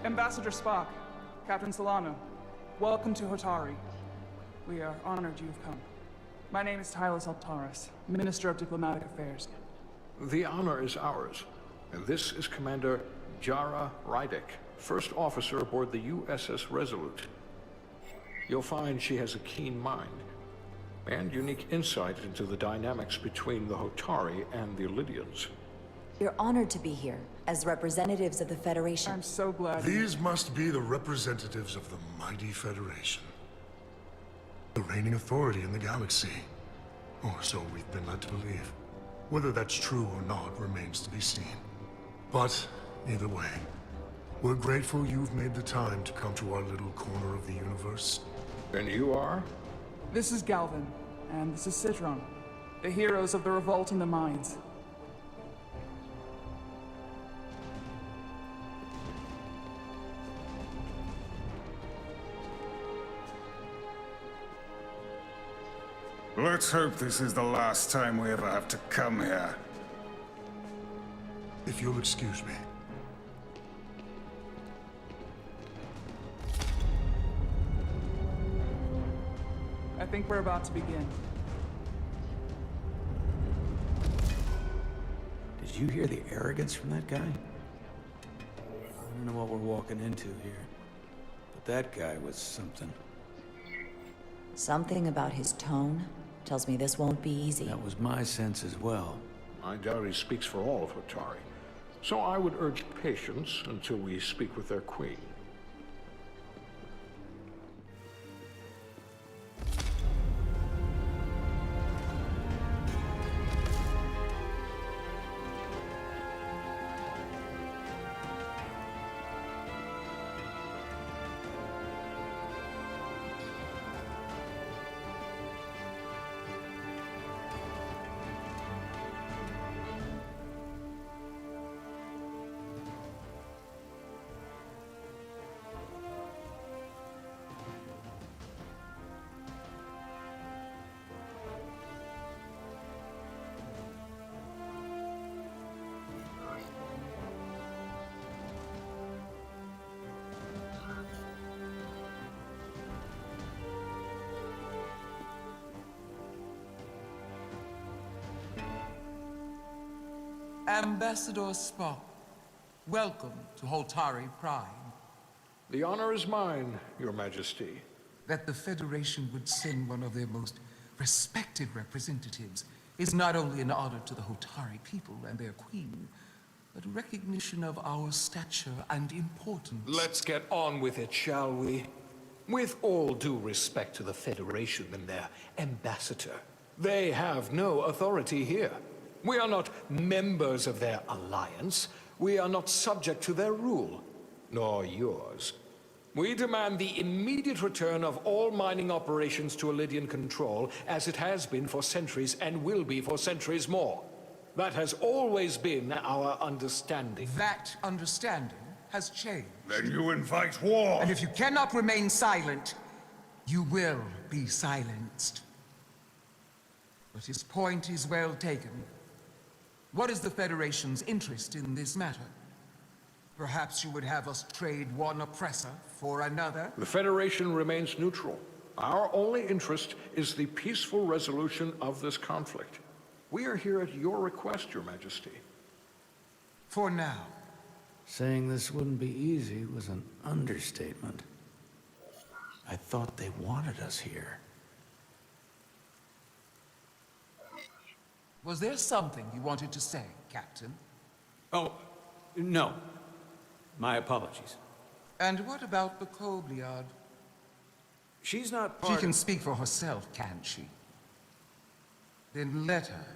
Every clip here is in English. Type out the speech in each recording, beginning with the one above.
Ambassador Spock, Captain Solano, welcome to Hotari. We are honored you've come. My name is Tylos Altaris, Minister of Diplomatic Affairs. The honor is ours, and this is Commander Jara Rydek, first officer aboard the U.S.S. Resolute. You'll find she has a keen mind, and unique insight into the dynamics between the Hotari and the Lydians. We're honored to be here, as representatives of the Federation. I'm so glad. These must be the representatives of the mighty Federation. The reigning authority in the galaxy. Or so we've been led to believe. Whether that's true or not remains to be seen. But, either way, we're grateful you've made the time to come to our little corner of the universe. And you are? This is Galvin, and this is Citron, the heroes of the revolt in the mines. Let's hope this is the last time we ever have to come here. If you'll excuse me. I think we're about to begin. Did you hear the arrogance from that guy? I don't know what we're walking into here, but that guy was something. Something about his tone tells me this won't be easy. That was my sense as well. I doubt he speaks for all of Hotari, so I would urge patience until we speak with their queen. Ambassador Spock, welcome to Hotari Prime. The honor is mine, Your Majesty. That the Federation would send one of their most respected representatives is not only an honor to the Hotari people and their queen, but a recognition of our stature and importance. Let's get on with it, shall we? With all due respect to the Federation and their ambassador, they have no authority here. We are not members of their alliance. We are not subject to their rule, nor yours. We demand the immediate return of all mining operations to Lydian control, as it has been for centuries and will be for centuries more. That has always been our understanding. That understanding has changed. Then you invite war! And if you cannot remain silent, you will be silenced. But his point is well taken. What is the Federation's interest in this matter? Perhaps you would have us trade one oppressor for another? The Federation remains neutral. Our only interest is the peaceful resolution of this conflict. We are here at your request, Your Majesty. For now. Saying this wouldn't be easy was an understatement. I thought they wanted us here. Was there something you wanted to say, Captain? Oh, no. My apologies. And what about the Kobliad? She's not She part can of... speak for herself, can't she? Then let her.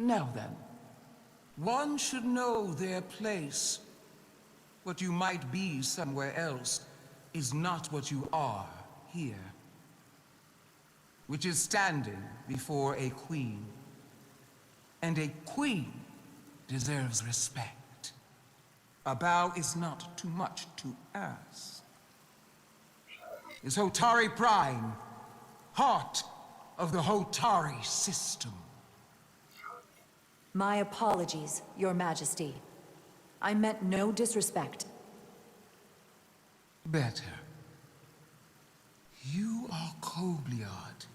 Now then, one should know their place. What you might be somewhere else is not what you are here, which is standing before a queen. And a queen deserves respect. A bow is not too much to ask. Is Hotari Prime, heart of the Hotari system? My apologies, Your Majesty. I meant no disrespect. Better. You are Kobliard.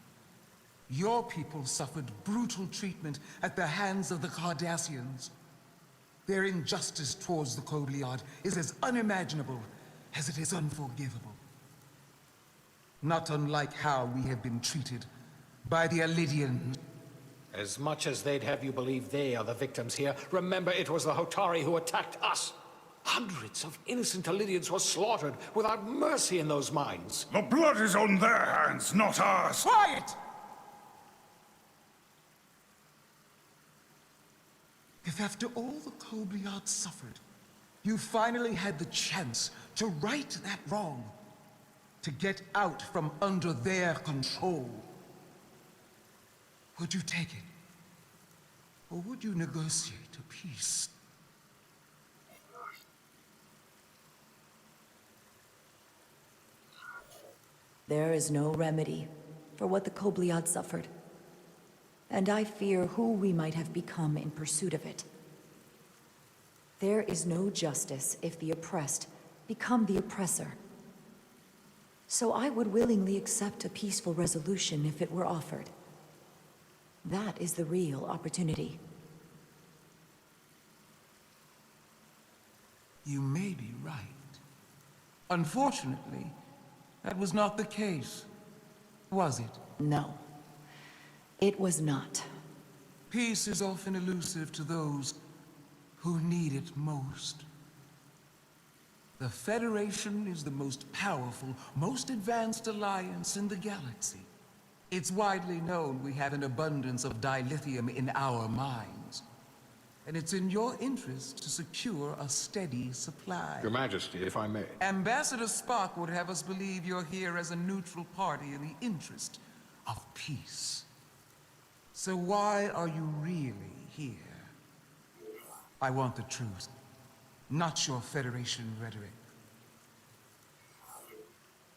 Your people suffered brutal treatment at the hands of the Cardassians. Their injustice towards the Kobliard is as unimaginable as it is unforgivable. Not unlike how we have been treated by the Elidians. As much as they'd have you believe they are the victims here, remember it was the Hotari who attacked us. Hundreds of innocent Elidians were slaughtered without mercy in those mines. The blood is on their hands, not ours. Quiet! If after all the Kobliard suffered, you finally had the chance to right that wrong, to get out from under their control, would you take it? Or would you negotiate a peace? There is no remedy for what the Kobliad suffered. And I fear who we might have become in pursuit of it. There is no justice if the oppressed become the oppressor. So I would willingly accept a peaceful resolution if it were offered. That is the real opportunity. You may be right. Unfortunately, that was not the case, was it? No, it was not. Peace is often elusive to those who need it most. The Federation is the most powerful, most advanced alliance in the galaxy. It's widely known we have an abundance of dilithium in our mines. And it's in your interest to secure a steady supply. Your Majesty, if I may. Ambassador Spock would have us believe you're here as a neutral party in the interest of peace. So why are you really here? I want the truth, not your Federation rhetoric.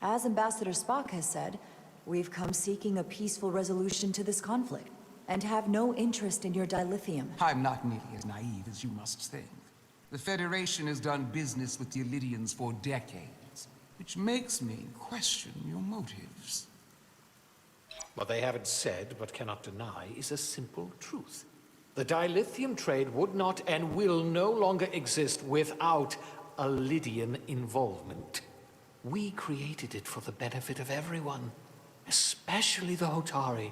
As Ambassador Spock has said, we've come seeking a peaceful resolution to this conflict, and have no interest in your dilithium. I'm not nearly as naive as you must think. The Federation has done business with the Elidians for decades, which makes me question your motives. What they haven't said, but cannot deny, is a simple truth. The dilithium trade would not and will no longer exist without Elidian involvement. We created it for the benefit of everyone, especially the Hotari.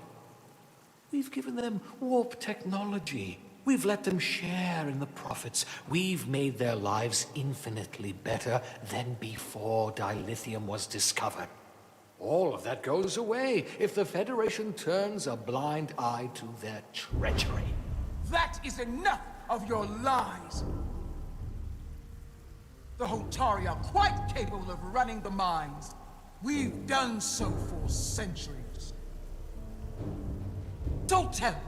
We've given them warp technology. We've let them share in the profits. We've made their lives infinitely better than before dilithium was discovered. All of that goes away if the Federation turns a blind eye to their treachery. That is enough of your lies! The Hotari are quite capable of running the mines. We've done so for centuries. Don't tell me,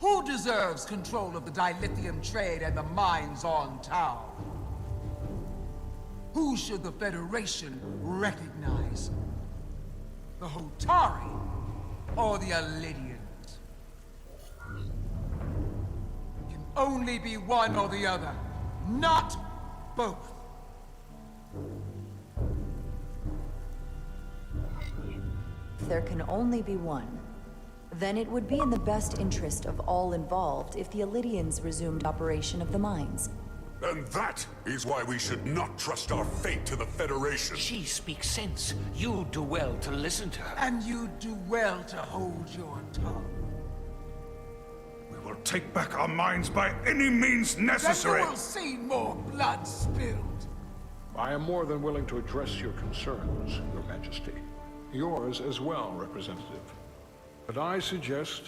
who deserves control of the dilithium trade and the mines on Tau? Who should the Federation recognize? The Hotari or the Elidians? It can only be one or the other, not both. If there can only be one, then it would be in the best interest of all involved if the Elidians resumed operation of the mines. And that is why we should not trust our fate to the Federation. She speaks sense. You do well to listen to her. And you do well to hold your tongue. We will take back our minds by any means necessary. Then you will see more blood spilled. I am more than willing to address your concerns, Your Majesty. Yours as well, Representative. But I suggest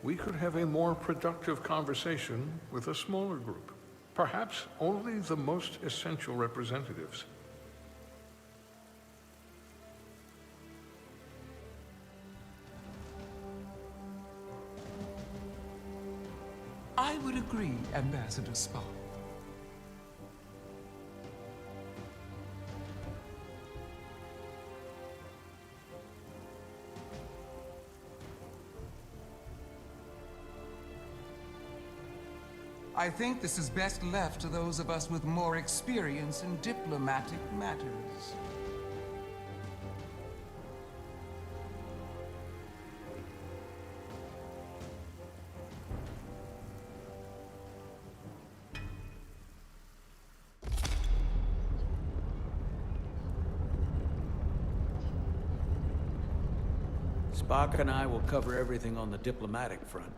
we could have a more productive conversation with a smaller group. Perhaps only the most essential representatives. I would agree, Ambassador Spock. I think this is best left to those of us with more experience in diplomatic matters. Spock and I will cover everything on the diplomatic front.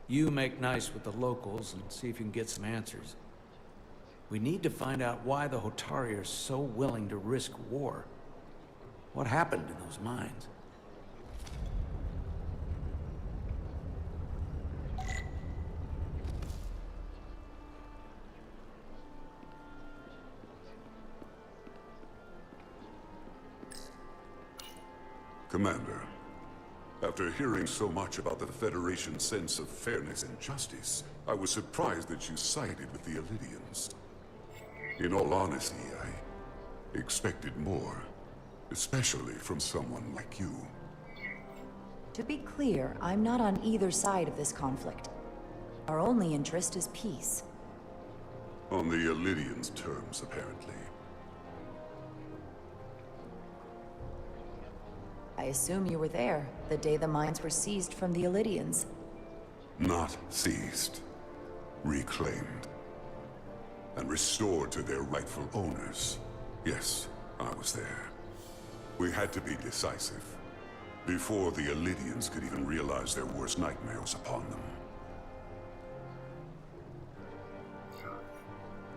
You make nice with the locals and see if you can get some answers. We need to find out why the Hotari are so willing to risk war. What happened in those mines? Commander, after hearing so much about the Federation's sense of fairness and justice, I was surprised that you sided with the Illidians. In all honesty, I expected more, especially from someone like you. To be clear, I'm not on either side of this conflict. Our only interest is peace. On the Illidians' terms, apparently. I assume you were there, the day the mines were seized from the Illidians. Not seized. Reclaimed. And restored to their rightful owners. Yes, I was there. We had to be decisive. Before the Illidians could even realize their worst nightmares upon them.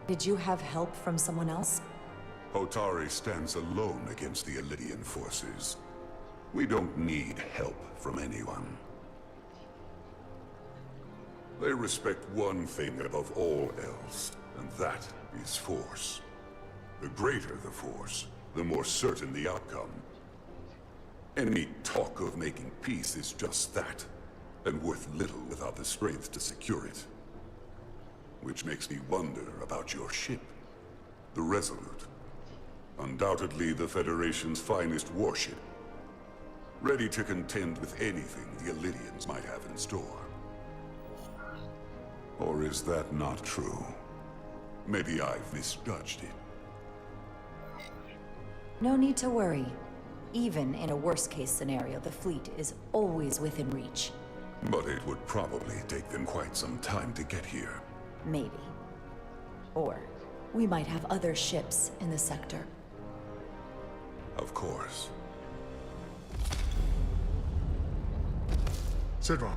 Did you have help from someone else? Hotari stands alone against the Illidian forces. We don't need help from anyone. They respect one thing above all else, and that is force. The greater the force, the more certain the outcome. Any talk of making peace is just that, and worth little without the strength to secure it. Which makes me wonder about your ship, the Resolute. Undoubtedly the Federation's finest warship. Ready to contend with anything the Illidians might have in store. Or is that not true? Maybe I've misjudged it. No need to worry. Even in a worst-case scenario, the fleet is always within reach. But it would probably take them quite some time to get here. Maybe. Or we might have other ships in the sector. Of course. Sidron.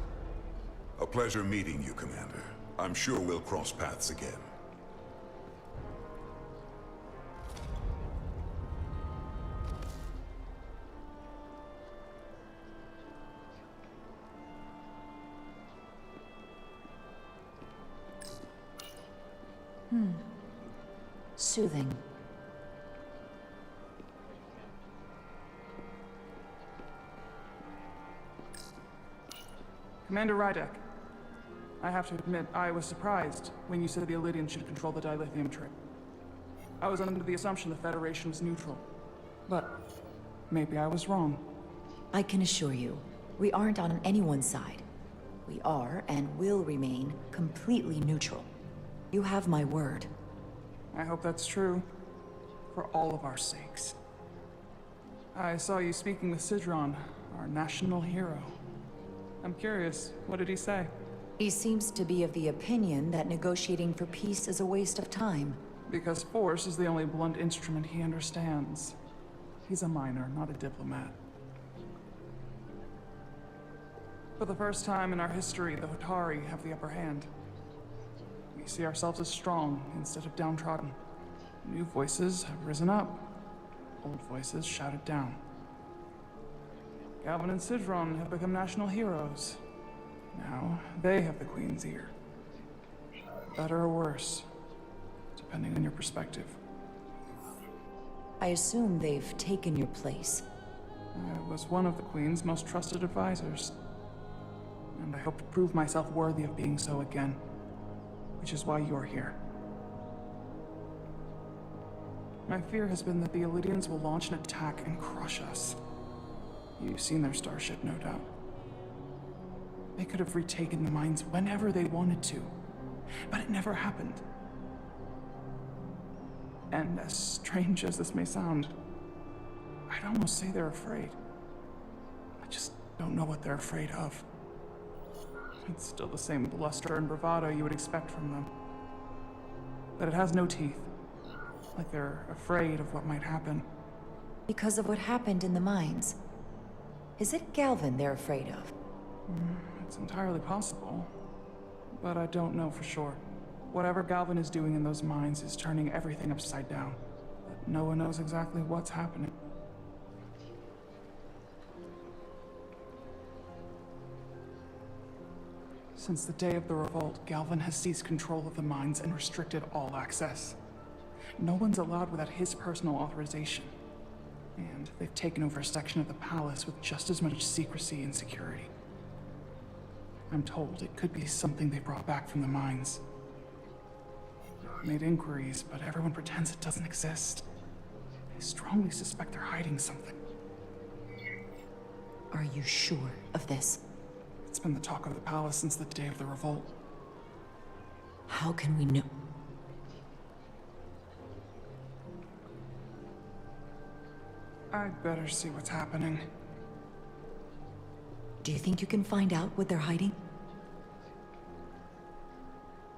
A pleasure meeting you, Commander. I'm sure we'll cross paths again. Soothing. Commander Rydek, I have to admit, I was surprised when you said the Illidians should control the dilithium trade. I was under the assumption the Federation was neutral. But maybe I was wrong. I can assure you, we aren't on anyone's side. We are, and will remain, completely neutral. You have my word. I hope that's true. For all of our sakes. I saw you speaking with Sidron, our national hero. I'm curious, what did he say? He seems to be of the opinion that negotiating for peace is a waste of time. Because force is the only blunt instrument he understands. He's a miner, not a diplomat. For the first time in our history, the Hotari have the upper hand. We see ourselves as strong instead of downtrodden. New voices have risen up. Old voices shouted down. Galvin and Sidron have become national heroes. Now, they have the Queen's ear. Better or worse, depending on your perspective. I assume they've taken your place. I was one of the Queen's most trusted advisors. And and I hope to prove myself worthy of being so again. Which is why you're here. My fear has been that the Elydians will launch an attack and crush us. You've seen their starship, no doubt. They could have retaken the mines whenever they wanted to, but it never happened. And as strange as this may sound, I'd almost say they're afraid. I just don't know what they're afraid of. It's still the same bluster and bravado you would expect from them. But it has no teeth. Like they're afraid of what might happen. Because of what happened in the mines. Is it Galvin they're afraid of? It's entirely possible. But I don't know for sure. Whatever Galvin is doing in those mines is turning everything upside down. But no one knows exactly what's happening. Since the day of the revolt, Galvin has seized control of the mines and restricted all access. No one's allowed without his personal authorization. And they've taken over a section of the palace with just as much secrecy and security. I'm told it could be something they brought back from the mines. I've made inquiries, but everyone pretends it doesn't exist. I strongly suspect they're hiding something. Are you sure of this? It's been the talk of the palace since the day of the revolt. How can we know? I'd better see what's happening. Do you think you can find out what they're hiding?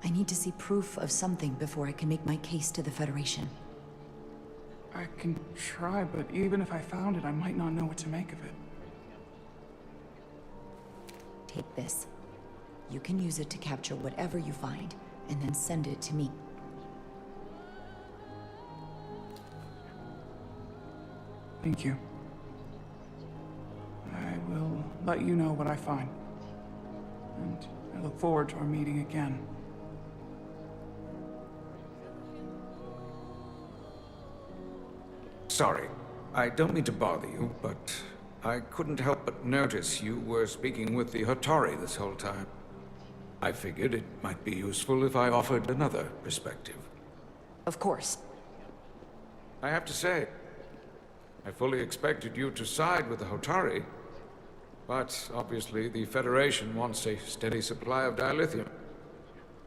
I need to see proof of something before I can make my case to the Federation. I can try, but even if I found it, I might not know what to make of it. Take this. You can use it to capture whatever you find, and then send it to me. Thank you. I will let you know what I find. And I look forward to our meeting again. Sorry, I don't mean to bother you, but I couldn't help but notice you were speaking with the Hotari this whole time. I figured it might be useful if I offered another perspective. Of course. I have to say, I fully expected you to side with the Hotari, but obviously the Federation wants a steady supply of dilithium.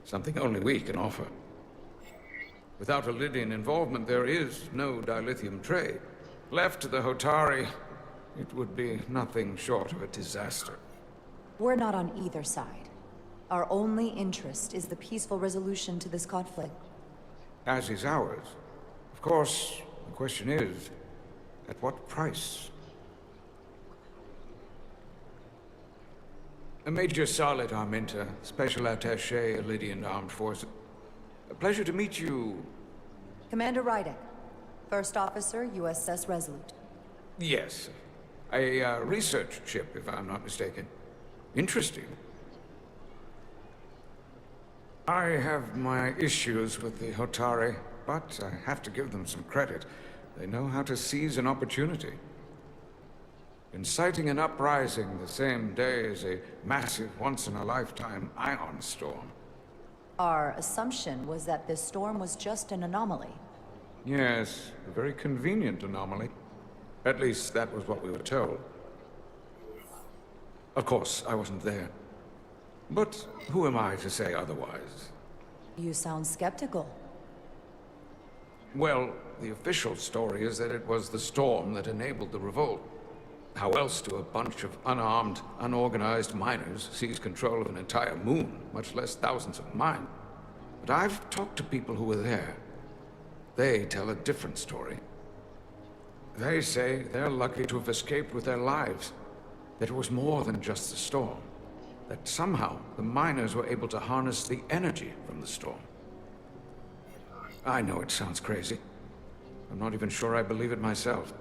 Something only we can offer. Without Elydian involvement, there is no dilithium trade. Left to the Hotari, it would be nothing short of a disaster. We're not on either side. Our only interest is the peaceful resolution to this conflict. As is ours. Of course, the question is, at what price? Major Salit Arminta, Special Attaché, Elydian Armed Forces. A pleasure to meet you. Commander Rydek, First Officer, U.S.S. Resolute. Yes. A research ship, if I'm not mistaken. Interesting. I have my issues with the Hotari, but I have to give them some credit. They know how to seize an opportunity. Inciting an uprising the same day as a massive, once-in-a-lifetime ion storm. Our assumption was that this storm was just an anomaly. Yes, a very convenient anomaly. At least that was what we were told. Of course, I wasn't there. But who am I to say otherwise? You sound skeptical. Well, the official story is that it was the storm that enabled the revolt. How else do a bunch of unarmed, unorganized miners seize control of an entire moon, much less thousands of mines? But I've talked to people who were there. They tell a different story. They say they're lucky to have escaped with their lives. That it was more than just the storm. That somehow the miners were able to harness the energy from the storm. I know it sounds crazy. I'm not even sure I believe it myself.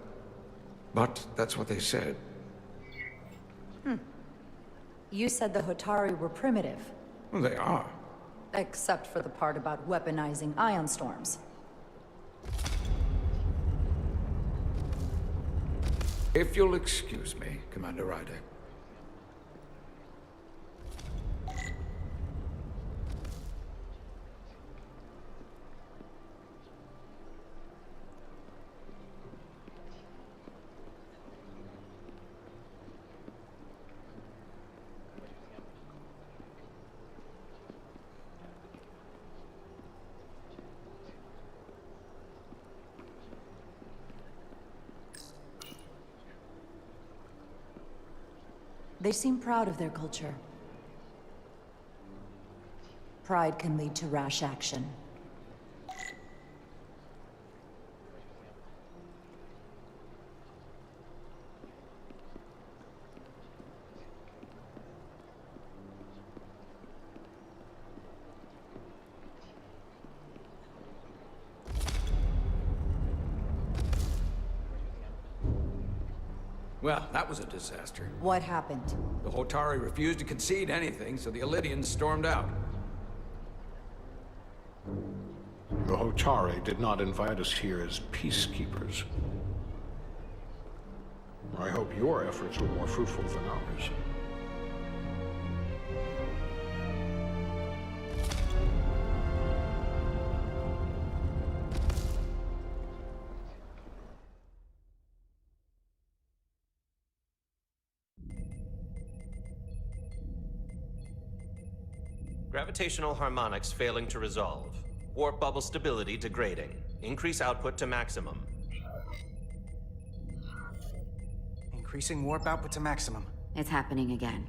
But that's what they said. You said the Hotari were primitive. Well, they are. Except for the part about weaponizing ion storms. If you'll excuse me, Commander Rydek. They seem proud of their culture. Pride can lead to rash action. Well, that was a disaster. What happened? The Hotari refused to concede anything, so the Elydians stormed out. The Hotari did not invite us here as peacekeepers. I hope your efforts were more fruitful than ours. Gravitational harmonics failing to resolve. Warp bubble stability degrading. Increase output to maximum. Increasing warp output to maximum. It's happening again.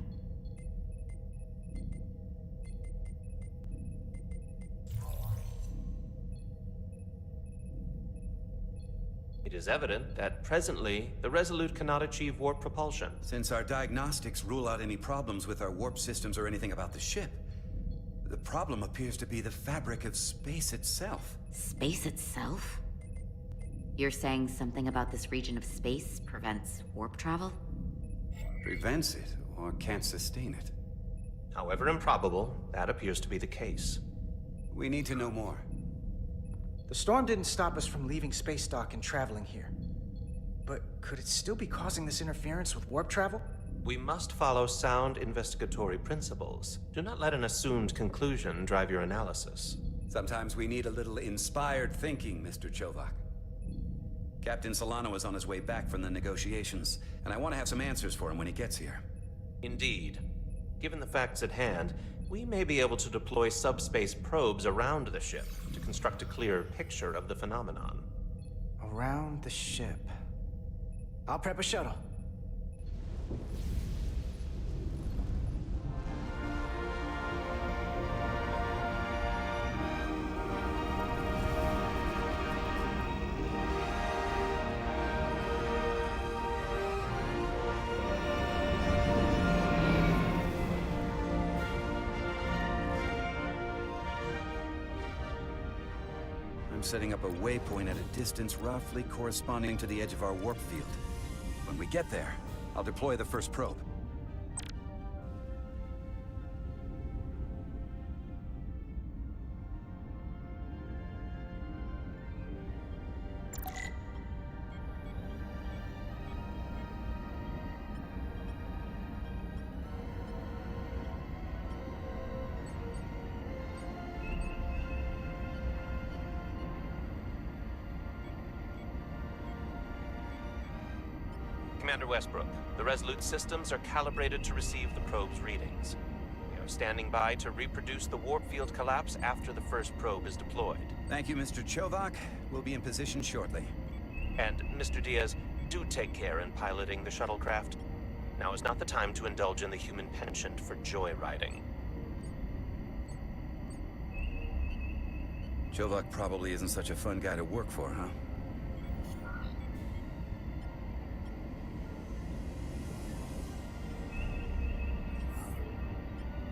It is evident that presently, the Resolute cannot achieve warp propulsion. Since our diagnostics rule out any problems with our warp systems or anything about the ship, the problem appears to be the fabric of space itself. Space itself? You're saying something about this region of space prevents warp travel? Prevents it, or can't sustain it. However improbable, that appears to be the case. We need to know more. The storm didn't stop us from leaving space dock and traveling here. But could it still be causing this interference with warp travel? We must follow sound investigatory principles. Do not let an assumed conclusion drive your analysis. Sometimes we need a little inspired thinking, Mr. Chovak. Captain Solano is on his way back from the negotiations, and I want to have some answers for him when he gets here. Indeed. Given the facts at hand, we may be able to deploy subspace probes around the ship to construct a clearer picture of the phenomenon. Around the ship. I'll prep a shuttle. I'm setting up a waypoint at a distance roughly corresponding to the edge of our warp field. When we get there, I'll deploy the first probe. Commander Westbrook, the Resolute systems are calibrated to receive the probe's readings. We are standing by to reproduce the warp field collapse after the first probe is deployed. Thank you, Mr. Chovak. We'll be in position shortly. And, Mr. Diaz, do take care in piloting the shuttlecraft. Now is not the time to indulge in the human penchant for joyriding. Chovak probably isn't such a fun guy to work for, huh?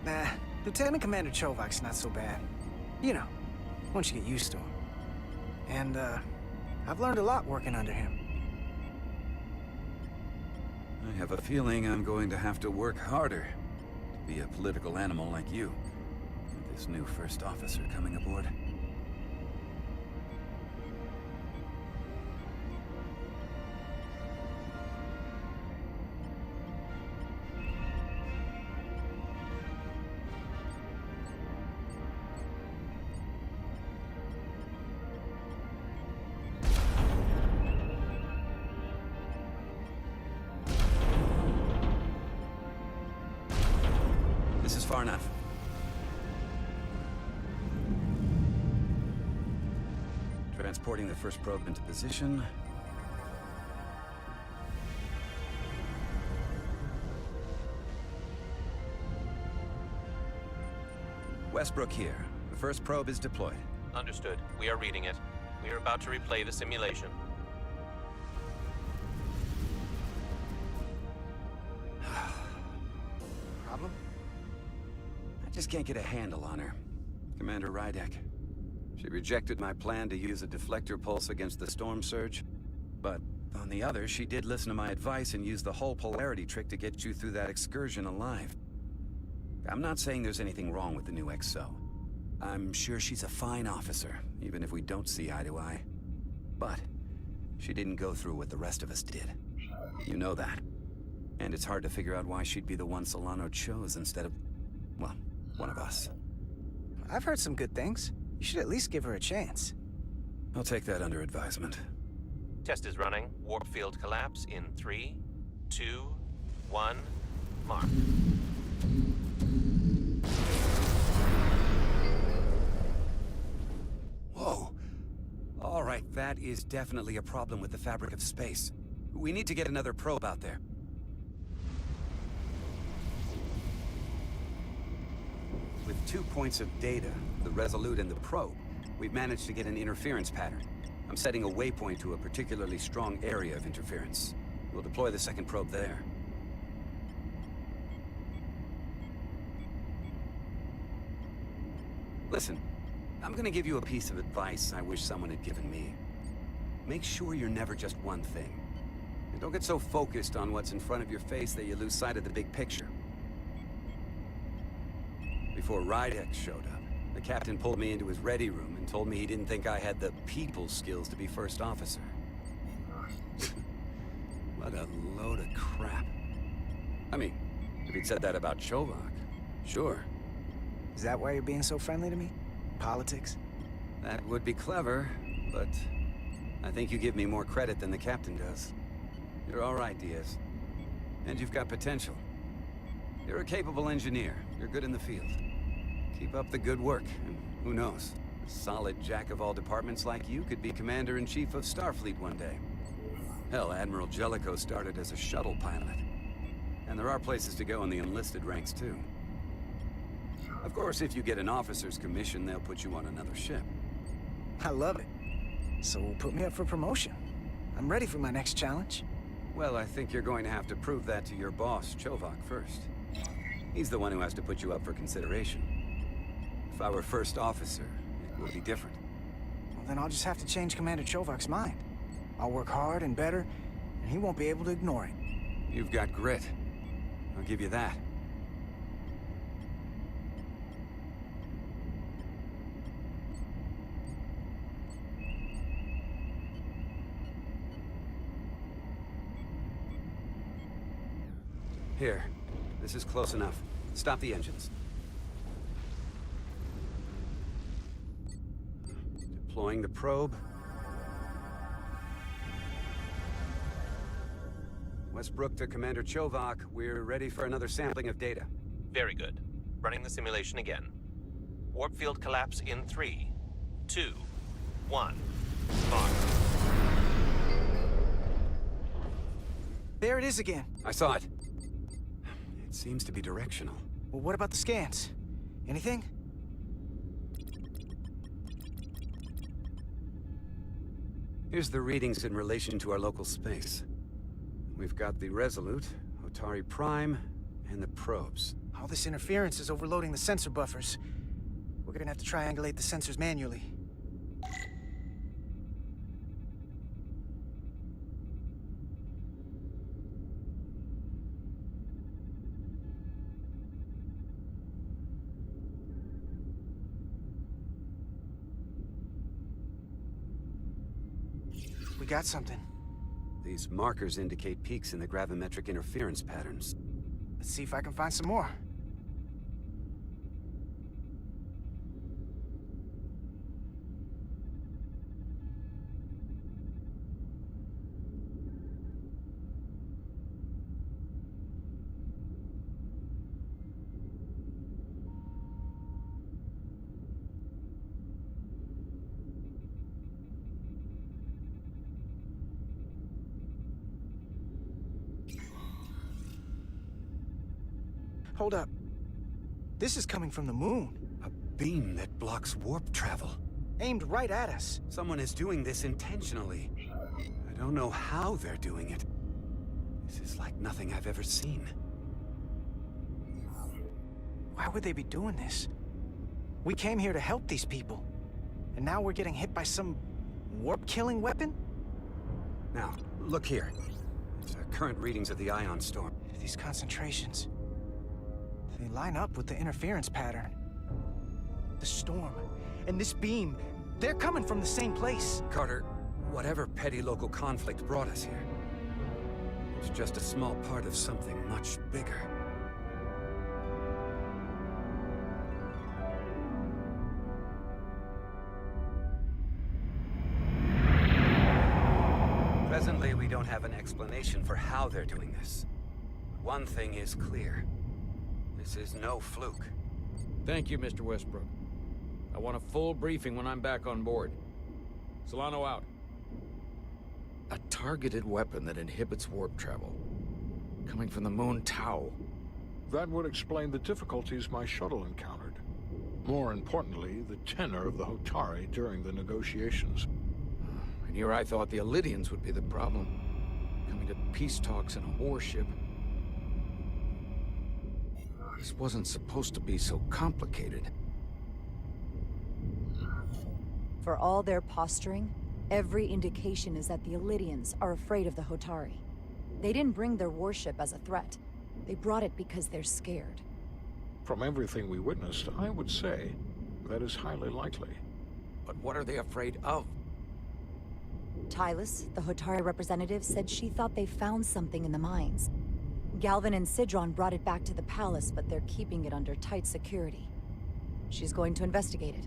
Nah, Lieutenant Commander Chovak's not so bad. You know, once you get used to him. And, I've learned a lot working under him. I have a feeling I'm going to have to work harder to be a political animal like you, with this new first officer coming aboard. This is far enough. Transporting the first probe into position. Westbrook here. The first probe is deployed. Understood. We are reading it. We are about to replay the simulation. Problem? I just can't get a handle on her. Commander Rydek. She rejected my plan to use a deflector pulse against the storm surge. But on the other, she did listen to my advice and use the whole polarity trick to get you through that excursion alive. I'm not saying there's anything wrong with the new XO. I'm sure she's a fine officer, even if we don't see eye to eye. But she didn't go through what the rest of us did. You know that. And it's hard to figure out why she'd be the one Solano chose instead of, well, one of us. I've heard some good things. You should at least give her a chance. I'll take that under advisement. Test is running. Warp field collapse in 3, 2, 1, mark. Whoa. All right, that is definitely a problem with the fabric of space. We need to get another probe out there. With 2 points of data, the Resolute and the probe, we've managed to get an interference pattern. I'm setting a waypoint to a particularly strong area of interference. We'll deploy the second probe there. Listen, I'm gonna give you a piece of advice I wish someone had given me. Make sure you're never just one thing. And don't get so focused on what's in front of your face that you lose sight of the big picture. Before Rydek showed up, the captain pulled me into his ready room and told me he didn't think I had the people skills to be first officer. What a load of crap. I mean, if he'd said that about Chovak, sure. Is that why you're being so friendly to me? Politics? That would be clever, but I think you give me more credit than the captain does. You're all right, Diaz. And you've got potential. You're a capable engineer. You're good in the field. Keep up the good work, and who knows? A solid jack of all departments like you could be Commander-in-Chief of Starfleet one day. Hell, Admiral Jellicoe started as a shuttle pilot. And there are places to go in the enlisted ranks, too. Of course, if you get an officer's commission, they'll put you on another ship. I love it. So put me up for promotion. I'm ready for my next challenge. Well, I think you're going to have to prove that to your boss, Chovak, first. He's the one who has to put you up for consideration. If I were first officer, it would be different. Well, then I'll just have to change Commander Chovak's mind. I'll work hard and better, and he won't be able to ignore it. You've got grit. I'll give you that. Here. This is close enough. Stop the engines. Deploying the probe. Westbrook to Commander Chovak. We're ready for another sampling of data. Very good. Running the simulation again. Warp field collapse in 3, 2, 1, mark. There it is again. I saw it. It seems to be directional. Well, what about the scans? Anything? Here's the readings in relation to our local space. We've got the Resolute, Otari Prime, and the probes. All this interference is overloading the sensor buffers. We're gonna have to triangulate the sensors manually. We got something. These markers indicate peaks in the gravimetric interference patterns. Let's see if I can find some more. Hold up. This is coming from the moon. beam that blocks warp travel. Aimed right at us. Someone is doing this intentionally. I don't know how they're doing it. This is like nothing I've ever seen. Why would they be doing this? We came here to help these people. And now we're getting hit by some warp-killing weapon? Now, look here. It's current readings of the ion storm. These concentrations, they line up with the interference pattern. The storm and this beam, they're coming from the same place. Carter, whatever petty local conflict brought us here, it's just a small part of something much bigger. Presently, we don't have an explanation for how they're doing this. One thing is clear. This is no fluke. Thank you, Mr. Westbrook. I want a full briefing when I'm back on board. Solano out. A targeted weapon that inhibits warp travel. Coming from the moon Tau. That would explain the difficulties my shuttle encountered. More importantly, the tenor of the Hotari during the negotiations. And here I thought the Elydians would be the problem. Coming to peace talks in a warship. This wasn't supposed to be so complicated. For all their posturing, every indication is that the Elydians are afraid of the Hotari. They didn't bring their warship as a threat. They brought it because they're scared. From everything we witnessed, I would say that is highly likely. But what are they afraid of? Tylus, the Hotari representative, said she thought they found something in the mines. Galvin and Sidron brought it back to the palace, but they're keeping it under tight security. She's going to investigate it.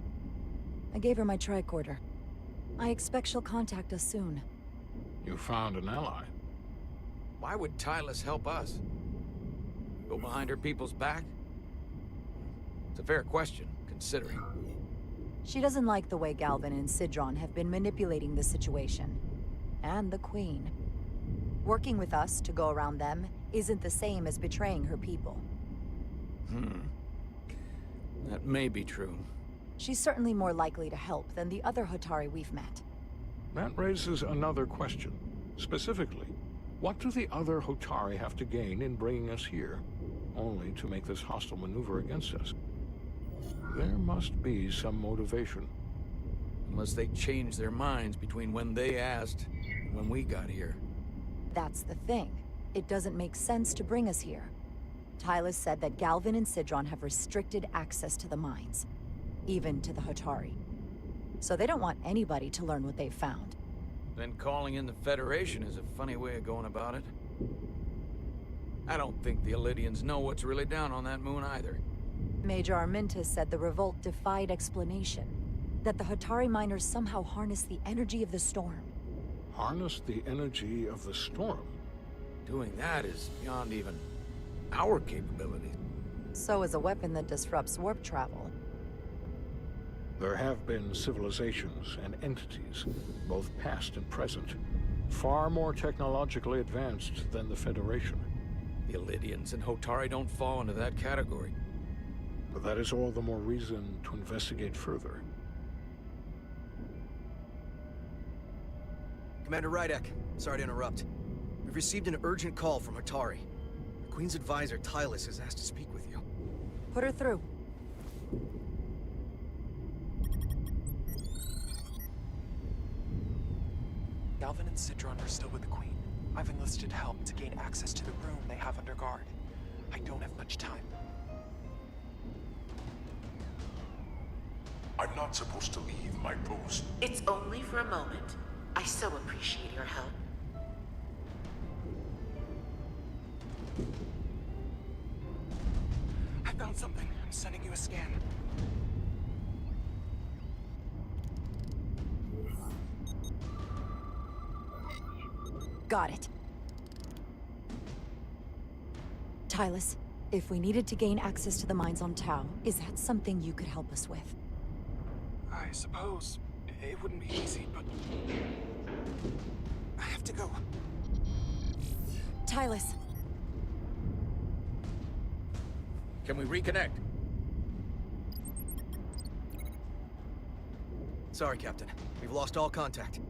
I gave her my tricorder. I expect she'll contact us soon. You found an ally. Why would Tylus help us? Go behind her people's back? It's a fair question, considering. She doesn't like the way Galvin and Sidron have been manipulating the situation. And the Queen. Working with us to go around them isn't the same as betraying her people. That may be true. She's certainly more likely to help than the other Hotari we've met. That raises another question. Specifically, what do the other Hotari have to gain in bringing us here, only to make this hostile maneuver against us? There must be some motivation. Unless they changed their minds between when they asked and when we got here. That's the thing. It doesn't make sense to bring us here. Tylus said that Galvin and Sidron have restricted access to the mines. Even to the Hotari. So they don't want anybody to learn what they've found. Then calling in the Federation is a funny way of going about it. I don't think the Elydians know what's really down on that moon either. Major Armintas said the revolt defied explanation. That the Hotari miners somehow harness the energy of the storm. Harness the energy of the storm? Doing that is beyond even our capabilities. So is a weapon that disrupts warp travel. There have been civilizations and entities, both past and present, far more technologically advanced than the Federation. The Elydians and Hotari don't fall into that category. But that is all the more reason to investigate further. Commander Rydek, sorry to interrupt. We've received an urgent call from Hotari. The Queen's advisor, Tylus, has asked to speak with you. Put her through. Galvin and Sidron are still with the Queen. I've enlisted help to gain access to the room they have under guard. I don't have much time. I'm not supposed to leave my post. It's only for a moment. I so appreciate your help. I found something. I'm sending you a scan. Got it. Tylus, if we needed to gain access to the mines on Tau, is that something you could help us with? I suppose it wouldn't be easy, but I have to go. Tylus. Can we reconnect? Sorry, Captain. We've lost all contact.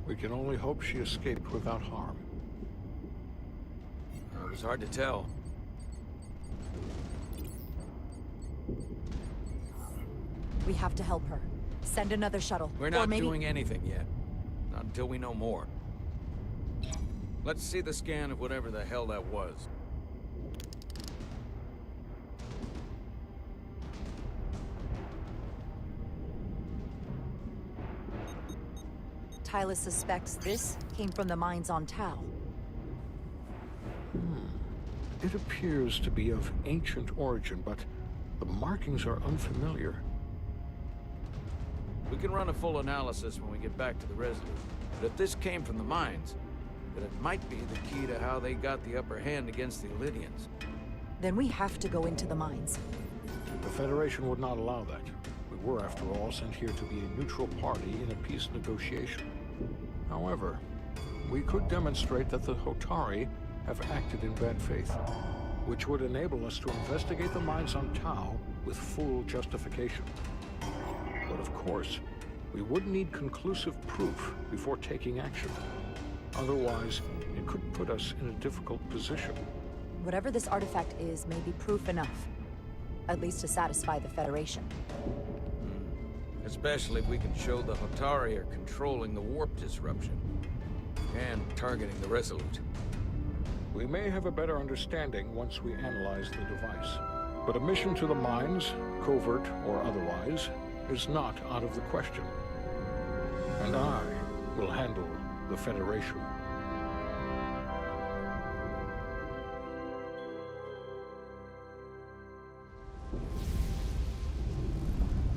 We can only hope she escaped without harm. It was hard to tell. We have to help her. Send another shuttle. We're not doing anything yet. Not until we know more. Let's see the scan of whatever the hell that was. Tylus suspects this came from the mines on Tau. It appears to be of ancient origin, but the markings are unfamiliar. We can run a full analysis when we get back to the Resolute. But if this came from the mines, then it might be the key to how they got the upper hand against the Lydians. Then we have to go into the mines. The Federation would not allow that. We were, after all, sent here to be a neutral party in a peace negotiation. However, we could demonstrate that the Hotari have acted in bad faith, which would enable us to investigate the mines on Tau with full justification. But of course, we would need conclusive proof before taking action. Otherwise, it could put us in a difficult position. Whatever this artifact is may be proof enough. At least to satisfy the Federation. Especially if we can show the Hotari are controlling the warp disruption and targeting the Resolute. We may have a better understanding once we analyze the device. But a mission to the mines, covert or otherwise, is not out of the question. And I will handle the Federation.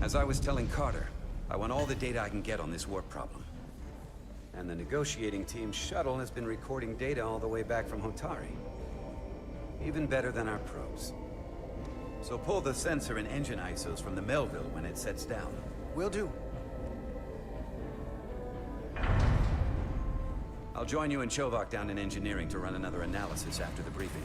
As I was telling Carter, I want all the data I can get on this warp problem. And the negotiating team's shuttle has been recording data all the way back from Hotari. Even better than our probes. So pull the sensor and engine ISOs from the Melville when it sets down. Will do. I'll join you and Chovak down in engineering to run another analysis after the briefing.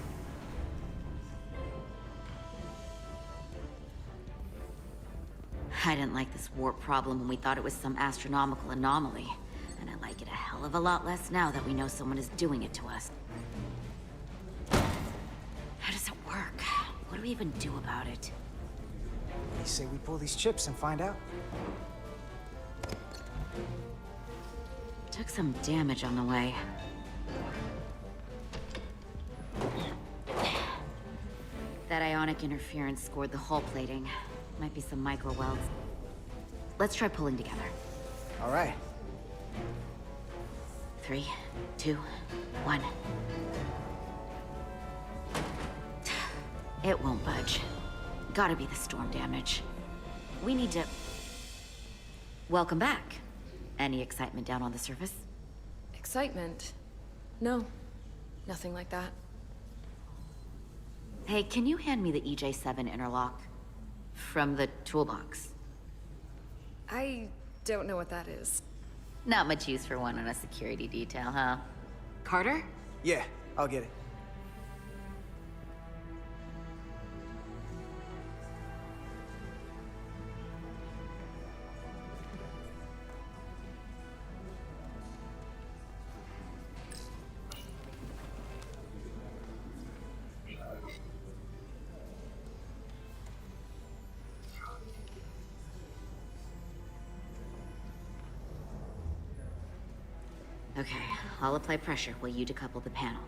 I didn't like this warp problem when we thought it was some astronomical anomaly. And I like it a hell of a lot less now that we know someone is doing it to us. How does it work? What do we even do about it? What do you say we pull these chips and find out? Took some damage on the way. That ionic interference scored the hull plating. Might be some micro welds. Let's try pulling together. All right. 3, 2, 1. It won't budge. Gotta be the storm damage. We need to... Welcome back. Any excitement down on the surface? Excitement? No. Nothing like that. Hey, can you hand me the EJ7 interlock? From the toolbox. I don't know what that is. Not much use for one on a security detail, huh? Carter? Yeah, I'll get it. Okay, I'll apply pressure while you decouple the panel.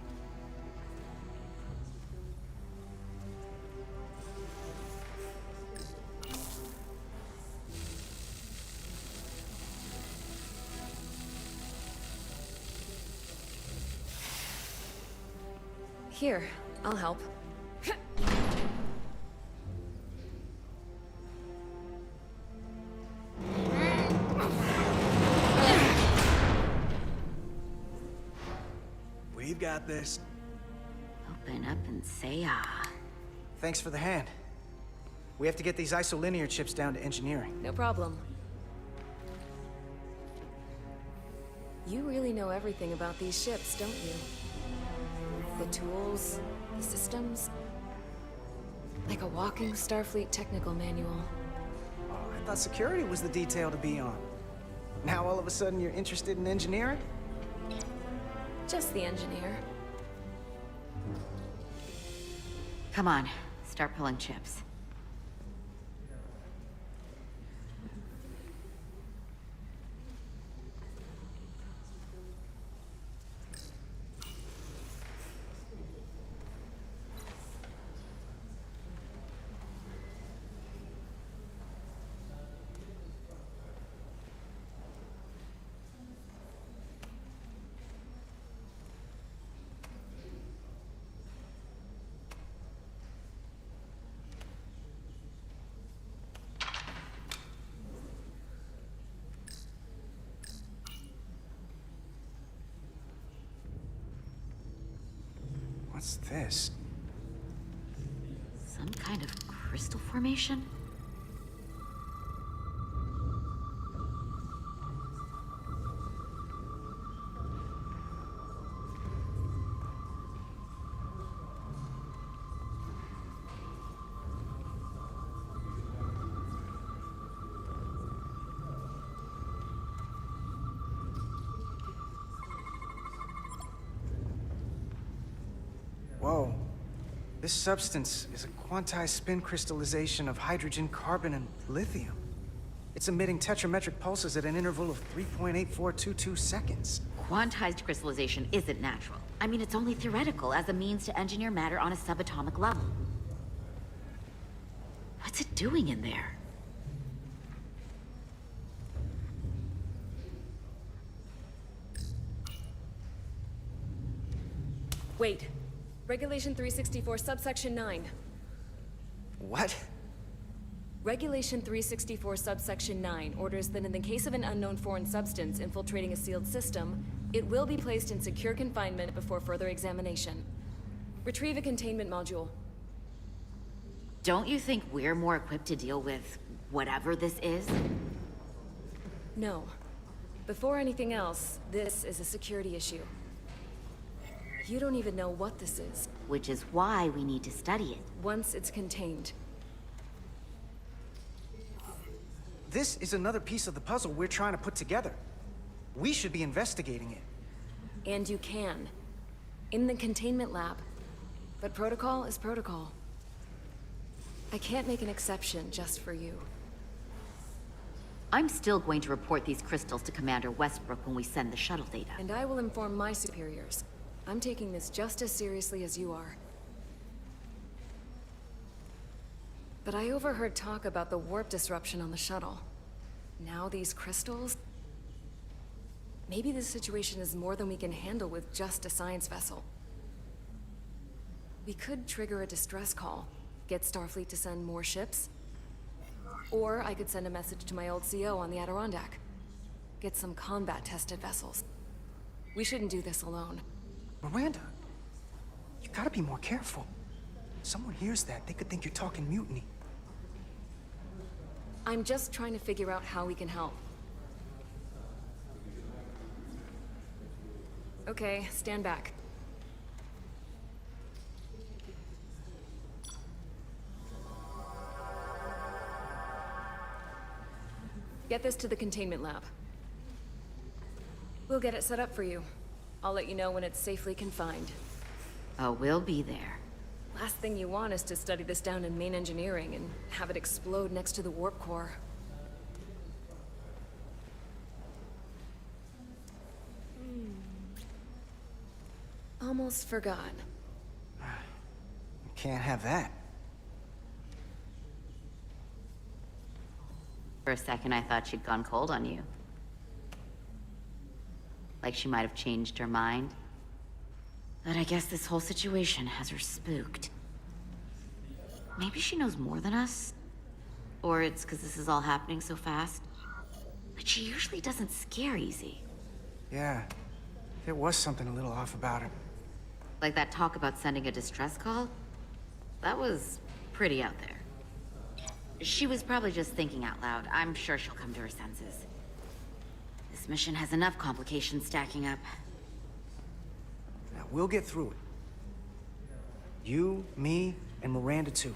Here, I'll help. We've got this. Open up and say ah. Thanks for the hand. We have to get these isolinear chips down to engineering. No problem. You really know everything about these ships, don't you? The tools, the systems. Like a walking Starfleet technical manual. Oh, thought security was the detail to be on. Now all of a sudden you're interested in engineering? Just the engineer. Come on, start pulling chips. What's this? Some kind of crystal formation? Whoa. This substance is a quantized spin crystallization of hydrogen, carbon, and lithium. It's emitting tetrametric pulses at an interval of 3.8422 seconds. Quantized crystallization isn't natural. I mean, it's only theoretical as a means to engineer matter on a subatomic level. What's it doing in there? Wait. Regulation 364, subsection 9. What? Regulation 364, subsection 9 orders that in the case of an unknown foreign substance infiltrating a sealed system, it will be placed in secure confinement before further examination. Retrieve a containment module. Don't you think we're more equipped to deal with whatever this is? No. Before anything else, this is a security issue. You don't even know what this is. Which is why we need to study it. Once it's contained. This is another piece of the puzzle we're trying to put together. We should be investigating it. And you can. In the containment lab. But protocol is protocol. I can't make an exception just for you. I'm still going to report these crystals to Commander Westbrook when we send the shuttle data. And I will inform my superiors. I'm taking this just as seriously as you are. But I overheard talk about the warp disruption on the shuttle. Now these crystals? Maybe this situation is more than we can handle with just a science vessel. We could trigger a distress call, get Starfleet to send more ships. Or I could send a message to my old CO on the Adirondack. Get some combat-tested vessels. We shouldn't do this alone. Miranda, you gotta be more careful. Someone hears that, they could think you're talking mutiny. I'm just trying to figure out how we can help. Okay, stand back. Get this to the containment lab. We'll get it set up for you. I'll let you know when it's safely confined. Oh, we'll be there. Last thing you want is to study this down in main engineering and have it explode next to the warp core. Almost forgot. Can't have that. For a second, I thought she'd gone cold on you. Like she might have changed her mind. But I guess this whole situation has her spooked. Maybe she knows more than us? Or it's because this is all happening so fast? But she usually doesn't scare easy. Yeah, there was something a little off about her. Like that talk about sending a distress call? That was pretty out there. She was probably just thinking out loud. I'm sure she'll come to her senses. This mission has enough complications stacking up. Now, we'll get through it. You, me, and Miranda too.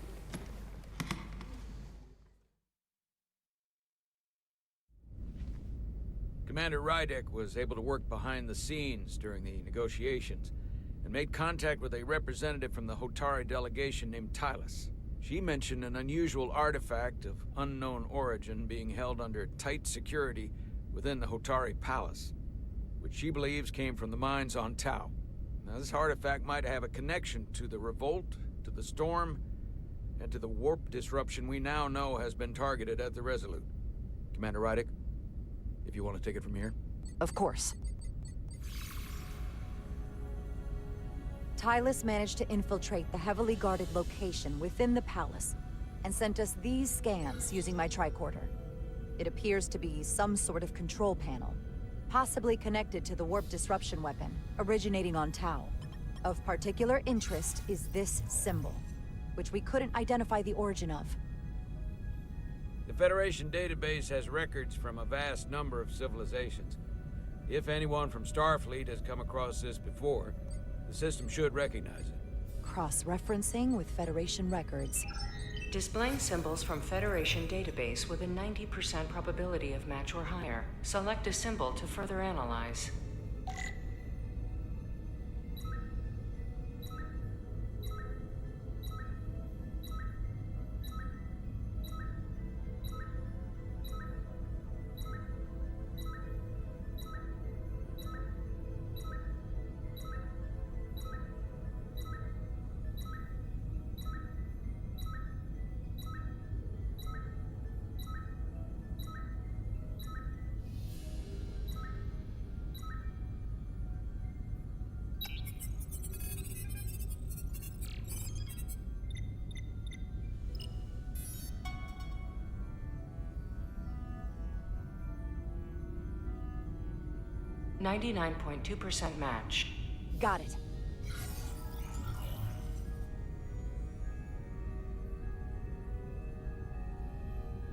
Commander Rydek was able to work behind the scenes during the negotiations and made contact with a representative from the Hotari delegation named Tilas. She mentioned an unusual artifact of unknown origin being held under tight security within the Hotari Palace, which she believes came from the mines on Tau. Now, this artifact might have a connection to the revolt, to the storm, and to the warp disruption we now know has been targeted at the Resolute. Commander Rydek, if you want to take it from here. Of course. Tilas managed to infiltrate the heavily guarded location within the palace and sent us these scans using my tricorder. It appears to be some sort of control panel, possibly connected to the warp disruption weapon, originating on Tau. Of particular interest is this symbol, which we couldn't identify the origin of. The Federation database has records from a vast number of civilizations. If anyone from Starfleet has come across this before, the system should recognize it. Cross-referencing with Federation records. Displaying symbols from Federation database with a 90% probability of match or higher. Select a symbol to further analyze. .2% match. Got it.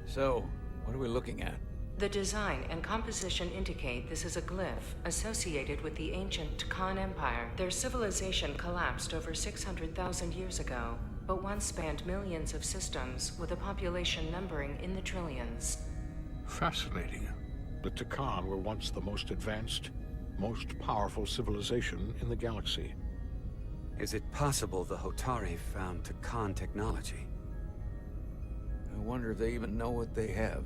So, what are we looking at? The design and composition indicate this is a glyph associated with the ancient Tkon Empire. Their civilization collapsed over 600,000 years ago, but once spanned millions of systems with a population numbering in the trillions. Fascinating. The Tkon were once the most advanced, most powerful civilization in the galaxy. Is it possible the Hotari found Tkon technology? I wonder if they even know what they have.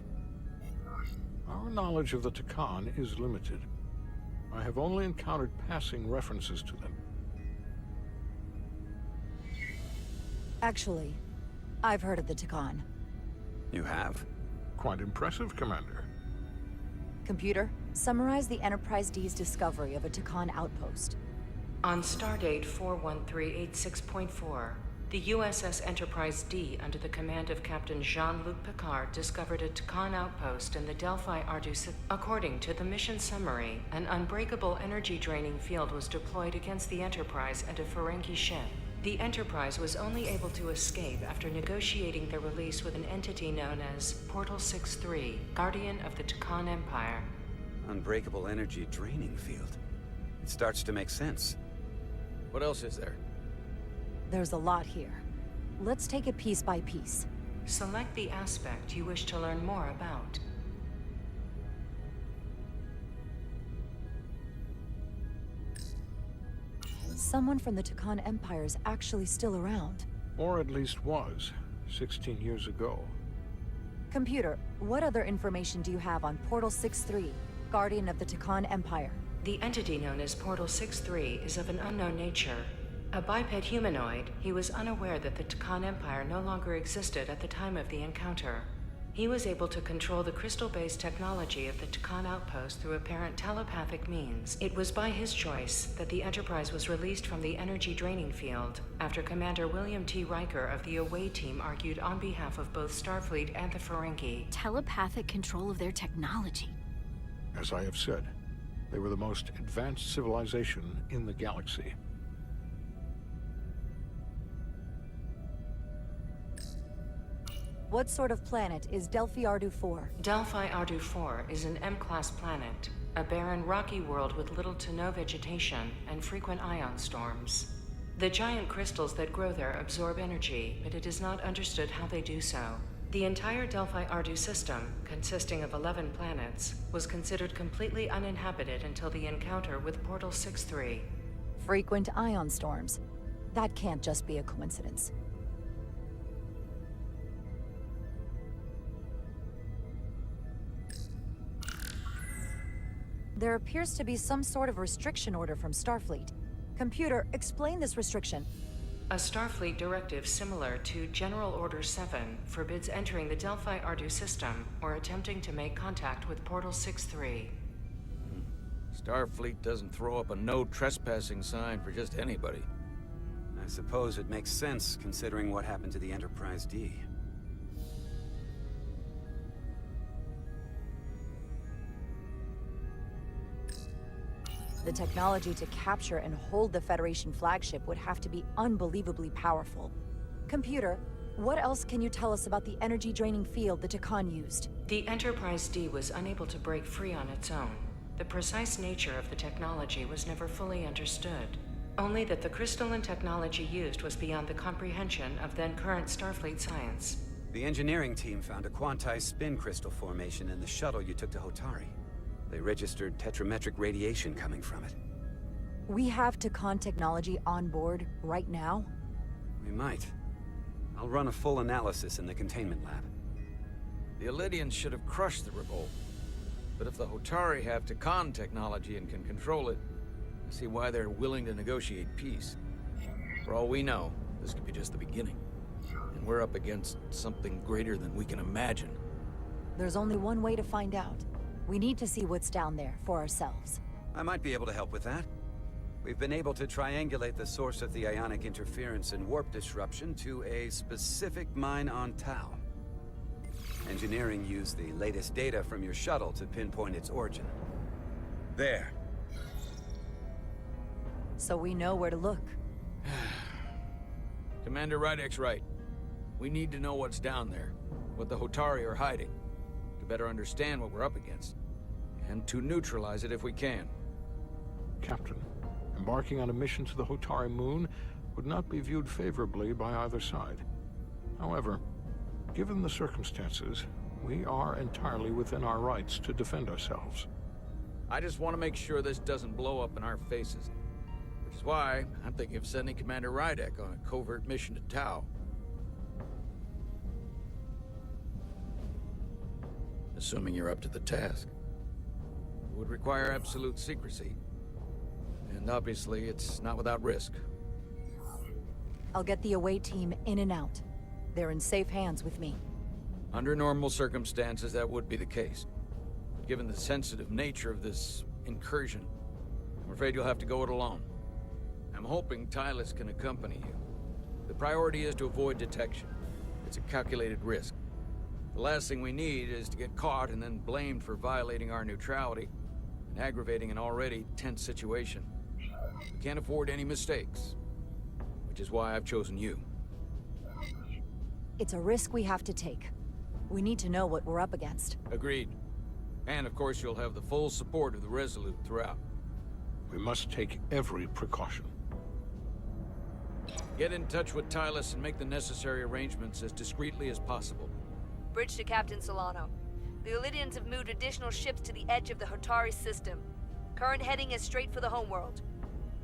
Our knowledge of the Tkon is limited. I have only encountered passing references to them. Actually, I've heard of the Tkon. You have? Quite impressive, Commander. Computer, summarize the Enterprise D's discovery of a Tkon outpost. On stardate 41386.4, the U.S.S. Enterprise D, under the command of Captain Jean-Luc Picard, discovered a Tkon outpost in the Delphi Ardu system. According to the mission summary, an unbreakable energy-draining field was deployed against the Enterprise and a Ferengi ship. The Enterprise was only able to escape after negotiating their release with an entity known as Portal 6-3, Guardian of the Tkon Empire. Unbreakable energy draining field. It starts to make sense. What else is there? There's a lot here. Let's take it piece by piece. Select the aspect you wish to learn more about. Someone from the Tkon Empire is actually still around. Or at least was, 16 years ago. Computer, what other information do you have on Portal 6-3, Guardian of the Tkon Empire? The entity known as Portal 6-3 is of an unknown nature. A biped humanoid, he was unaware that the Tkon Empire no longer existed at the time of the encounter. He was able to control the crystal-based technology of the Tkon outpost through apparent telepathic means. It was by his choice that the Enterprise was released from the energy draining field after Commander William T. Riker of the Away Team argued on behalf of both Starfleet and the Ferengi. Telepathic control of their technology. As I have said, they were the most advanced civilization in the galaxy. What sort of planet is Delphi Ardu 4? Delphi Ardu 4 is an M-class planet, a barren rocky world with little to no vegetation and frequent ion storms. The giant crystals that grow there absorb energy, but it is not understood how they do so. The entire Delphi-Ardu system, consisting of 11 planets, was considered completely uninhabited until the encounter with Portal 6-3. Frequent ion storms. That can't just be a coincidence. There appears to be some sort of restriction order from Starfleet. Computer, explain this restriction. A Starfleet directive similar to General Order 7 forbids entering the Delphi-Ardu system or attempting to make contact with Portal 6-3. Starfleet doesn't throw up a no trespassing sign for just anybody. I suppose it makes sense, considering what happened to the Enterprise D. The technology to capture and hold the Federation flagship would have to be unbelievably powerful. Computer, what else can you tell us about the energy-draining field the Takan used? The Enterprise D was unable to break free on its own. The precise nature of the technology was never fully understood. Only that the crystalline technology used was beyond the comprehension of then-current Starfleet science. The engineering team found a quantized spin crystal formation in the shuttle you took to Hotari. They registered tetrametric radiation coming from it. We have Takan technology on board right now? We might. I'll run a full analysis in the containment lab. The Illidians should have crushed the revolt. But if the Hotari have Takan technology and can control it, I see why they're willing to negotiate peace. For all we know, this could be just the beginning. And we're up against something greater than we can imagine. There's only one way to find out. We need to see what's down there for ourselves. I might be able to help with that. We've been able to triangulate the source of the ionic interference and warp disruption to a specific mine on Tau. Engineering used the latest data from your shuttle to pinpoint its origin. There. So we know where to look. Commander Rydek's right. We need to know what's down there, what the Hotari are hiding, to better understand what we're up against, and to neutralize it if we can. Captain, embarking on a mission to the Hotari moon would not be viewed favorably by either side. However, given the circumstances, we are entirely within our rights to defend ourselves. I just want to make sure this doesn't blow up in our faces. Which is why I'm thinking of sending Commander Rydek on a covert mission to Tau. Assuming you're up to the task. It would require absolute secrecy. And obviously, it's not without risk. I'll get the away team in and out. They're in safe hands with me. Under normal circumstances, that would be the case. Given the sensitive nature of this incursion, I'm afraid you'll have to go it alone. I'm hoping Tylus can accompany you. The priority is to avoid detection. It's a calculated risk. The last thing we need is to get caught and then blamed for violating our neutrality and aggravating an already tense situation. We can't afford any mistakes, which is why I've chosen you. It's a risk we have to take. We need to know what we're up against. Agreed. And of course you'll have the full support of the Resolute throughout. We must take every precaution. Get in touch with Tylus and make the necessary arrangements as discreetly as possible. Bridge to Captain Solano. The Illidians have moved additional ships to the edge of the Hotari system. Current heading is straight for the homeworld.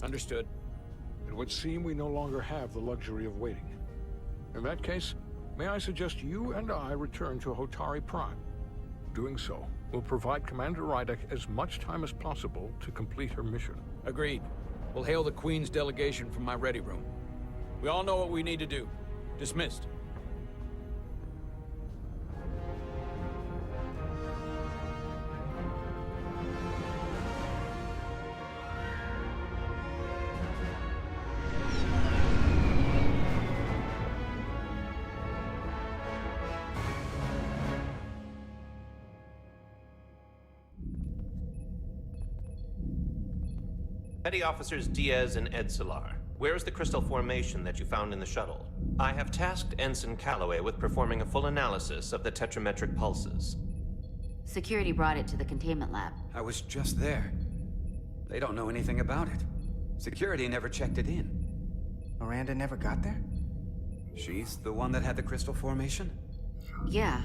Understood. It would seem we no longer have the luxury of waiting. In that case, may I suggest you and I return to Hotari Prime? Doing so will provide Commander Rydek as much time as possible to complete her mission. Agreed. We'll hail the Queen's delegation from my ready room. We all know what we need to do. Dismissed. Petty Officers Diaz and Edsolar, where is the crystal formation that you found in the shuttle? I have tasked Ensign Calloway with performing a full analysis of the tetrametric pulses. Security brought it to the containment lab. I was just there. They don't know anything about it. Security never checked it in. Miranda never got there? She's the one that had the crystal formation? Yeah,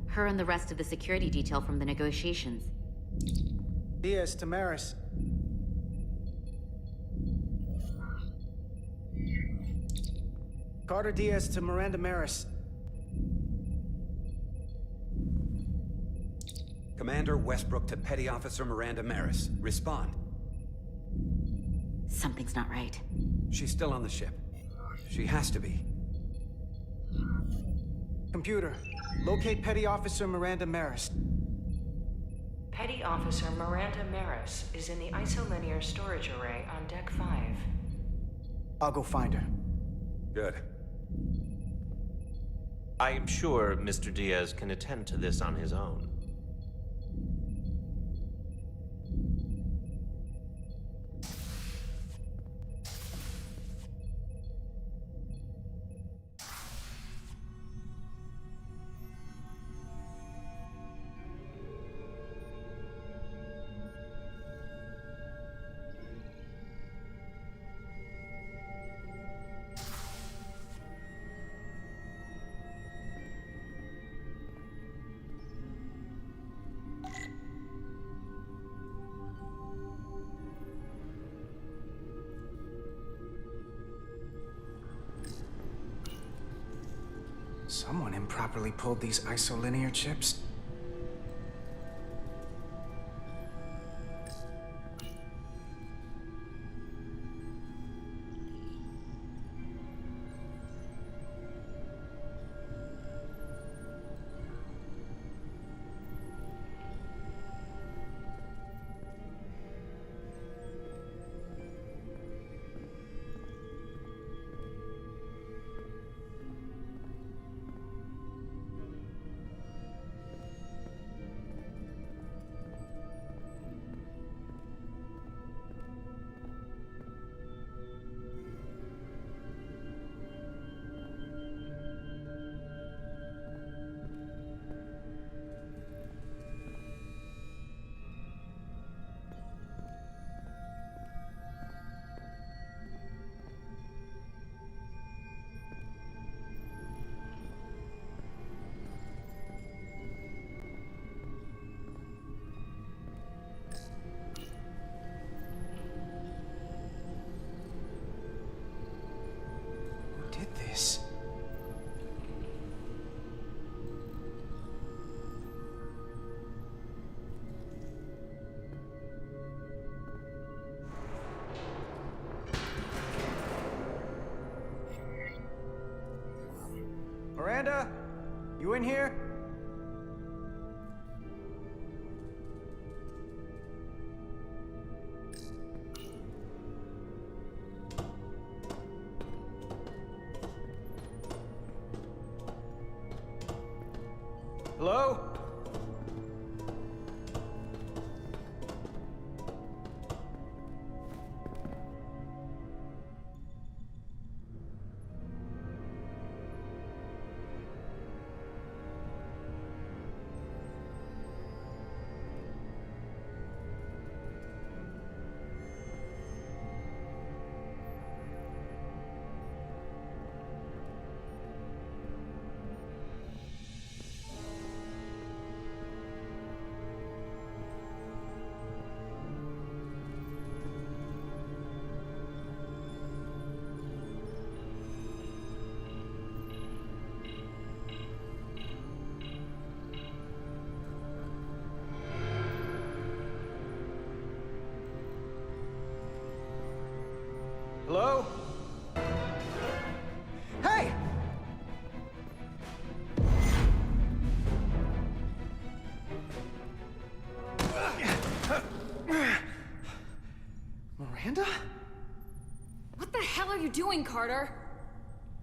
her and the rest of the security detail from the negotiations. Diaz to Maris. Carter Diaz to Miranda Maris. Commander Westbrook to Petty Officer Miranda Maris. Respond. Something's not right. She's still on the ship. She has to be. Computer, locate Petty Officer Miranda Maris. Petty Officer Miranda Maris is in the isolinear storage array on Deck 5. I'll go find her. Good. I am sure Mr. Diaz can attend to this on his own. Someone improperly pulled these isolinear chips. Did this? Miranda, you in here? Hello? Hello? Hey! Miranda? What the hell are you doing, Carter?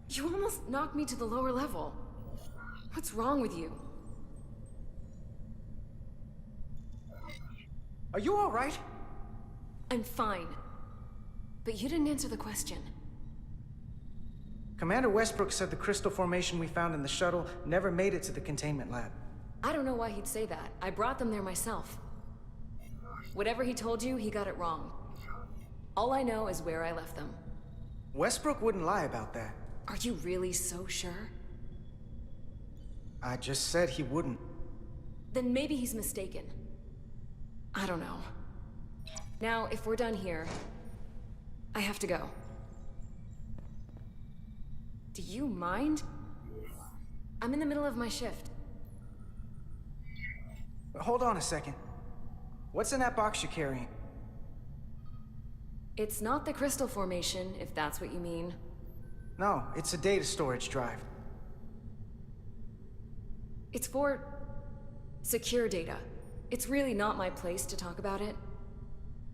You almost knocked me to the lower level. What's wrong with you? Are you all right? I'm fine. But you didn't answer the question. Commander Westbrook said the crystal formation we found in the shuttle never made it to the containment lab. I don't know why he'd say that. I brought them there myself. Whatever he told you, he got it wrong. All I know is where I left them. Westbrook wouldn't lie about that. Are you really so sure? I just said he wouldn't. Then maybe he's mistaken. I don't know. Now, if we're done here, I have to go. Do you mind? I'm in the middle of my shift. Hold on a second. What's in that box you're carrying? It's not the crystal formation, if that's what you mean. No, it's a data storage drive. It's for secure data. It's really not my place to talk about it.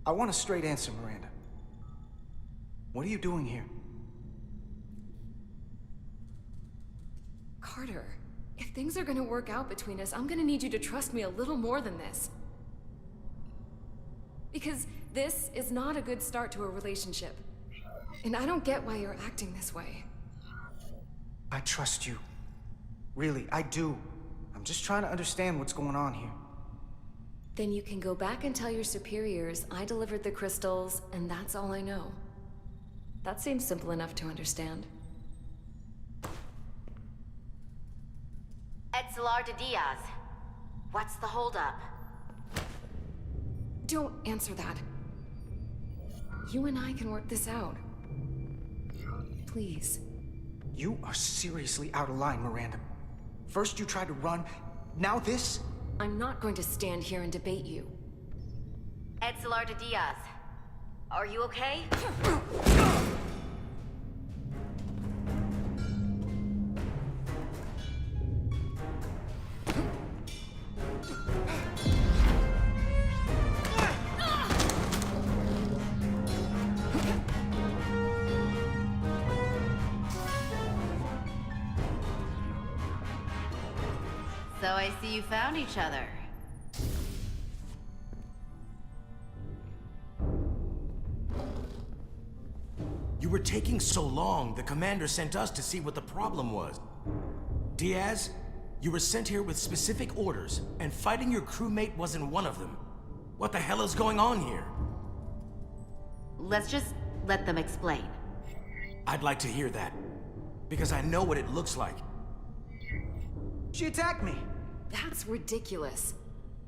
I want a straight answer, Miranda. What are you doing here? Carter, if things are gonna work out between us, I'm gonna need you to trust me a little more than this. Because this is not a good start to a relationship. And I don't get why you're acting this way. I trust you. Really, I do. I'm just trying to understand what's going on here. Then you can go back and tell your superiors I delivered the crystals, and that's all I know. That seems simple enough to understand. Diaz. What's the holdup? Don't answer that. You and I can work this out. Please. You are seriously out of line, Miranda. First you tried to run, now this? I'm not going to stand here and debate you. Diaz. Are you okay? So I see you found each other. You were taking so long, the commander sent us to see what the problem was. Diaz, you were sent here with specific orders, and fighting your crewmate wasn't one of them. What the hell is going on here? Let's just let them explain. I'd like to hear that, because I know what it looks like. She attacked me. That's ridiculous.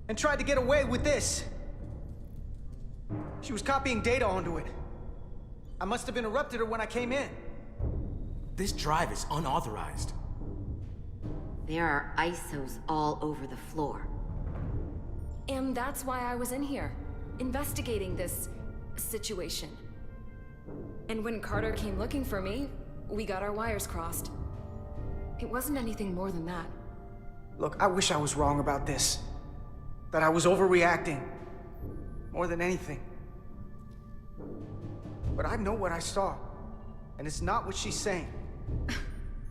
And tried to get away with this. She was copying data onto it. I must have interrupted her when I came in. This drive is unauthorized. There are ISOs all over the floor. And that's why I was in here, investigating this situation. And when Carter came looking for me, we got our wires crossed. It wasn't anything more than that. Look, I wish I was wrong about this. That I was overreacting. More than anything. But I know what I saw. And it's not what she's saying.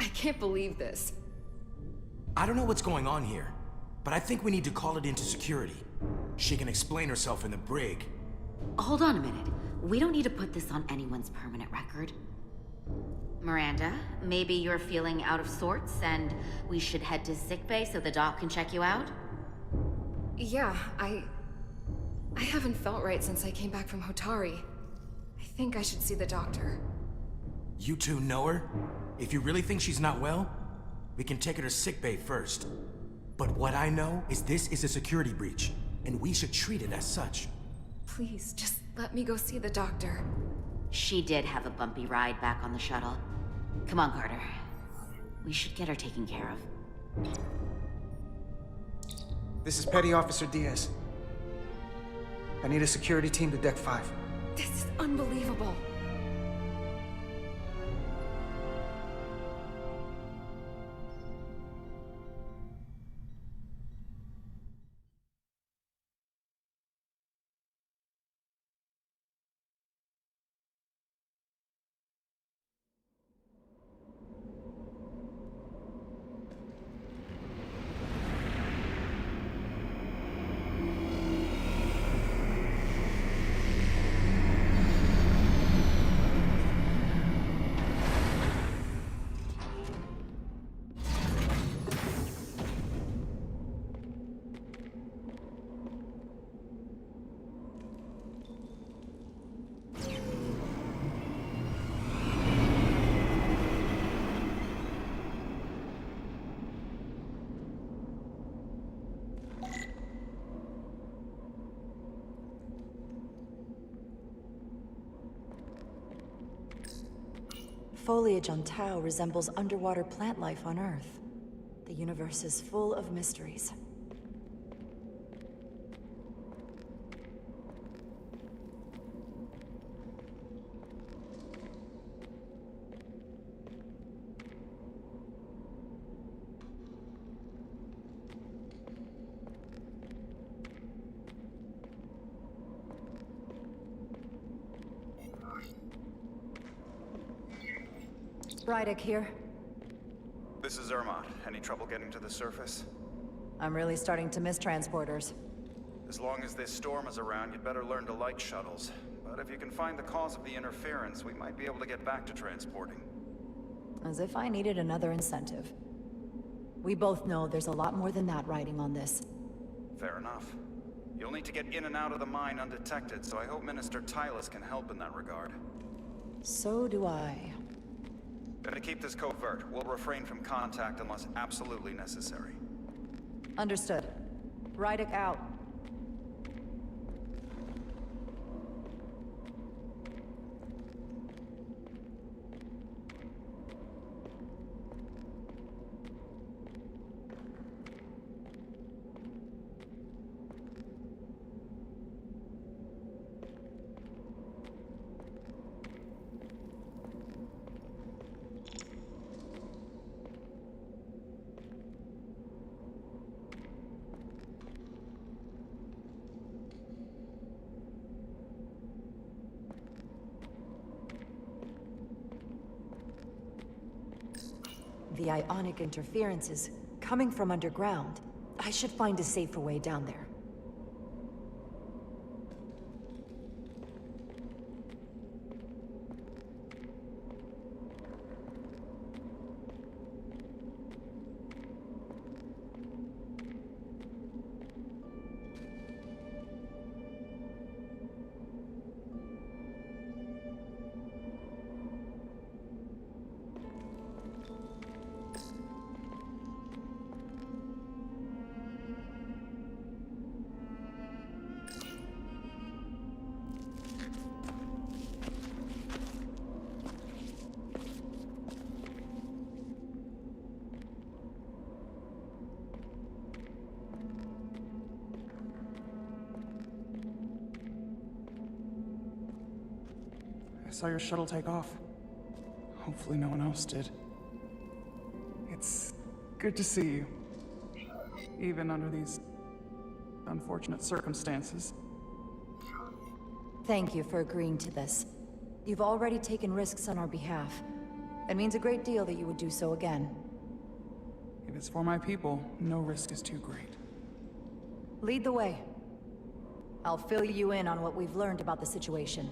I can't believe this. I don't know what's going on here, but I think we need to call it into security. She can explain herself in the brig. Hold on a minute. We don't need to put this on anyone's permanent record. Miranda, maybe you're feeling out of sorts and we should head to sickbay so the doc can check you out? Yeah, I haven't felt right since I came back from Hotari. I think I should see the doctor. You two know her? If you really think she's not well, we can take her to sickbay first. But what I know is this is a security breach, and we should treat it as such. Please, just let me go see the doctor. She did have a bumpy ride back on the shuttle. Come on, Carter. We should get her taken care of. This is Petty Officer Diaz. I need a security team to Deck 5. This is unbelievable. foliage on Tau resembles underwater plant life on Earth. The universe is full of mysteries. Rydek here. This is Zermatt. Any trouble getting to the surface? I'm really starting to miss transporters. As long as this storm is around, you'd better learn to like shuttles. But if you can find the cause of the interference, we might be able to get back to transporting. As if I needed another incentive. We both know there's a lot more than that riding on this. Fair enough. You'll need to get in and out of the mine undetected, so I hope Minister Tylus can help in that regard. So do I. Gonna keep this covert. We'll refrain from contact unless absolutely necessary. Understood. Rydek out. The ionic interferences coming from underground. I should find a safer way down there. I saw your shuttle take off. Hopefully no one else did. It's good to see you. Even under these unfortunate circumstances. Thank you for agreeing to this. You've already taken risks on our behalf. It means a great deal that you would do so again. If it's for my people, no risk is too great. Lead the way. I'll fill you in on what we've learned about the situation.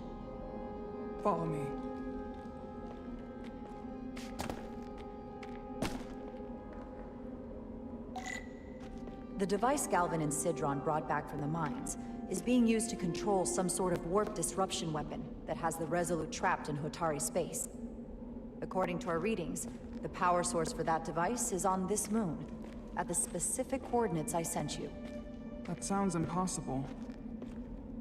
Follow me. The device Galvin and Sidron brought back from the mines is being used to control some sort of warp disruption weapon that has the Resolute trapped in Hotari space. According to our readings, the power source for that device is on this moon, at the specific coordinates I sent you. That sounds impossible.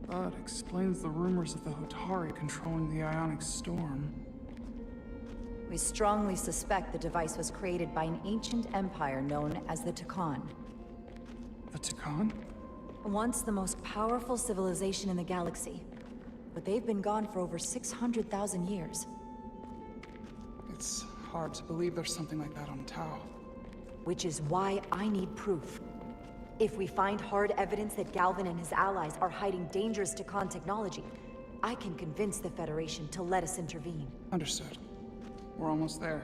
But explains the rumors of the Hotari controlling the ionic storm. We strongly suspect the device was created by an ancient empire known as the Takan. The Takan? Once the most powerful civilization in the galaxy. But they've been gone for over 600,000 years. It's hard to believe there's something like that on Tau. Which is why I need proof. If we find hard evidence that Galvin and his allies are hiding dangerous Takan technology, I can convince the Federation to let us intervene. Understood. We're almost there.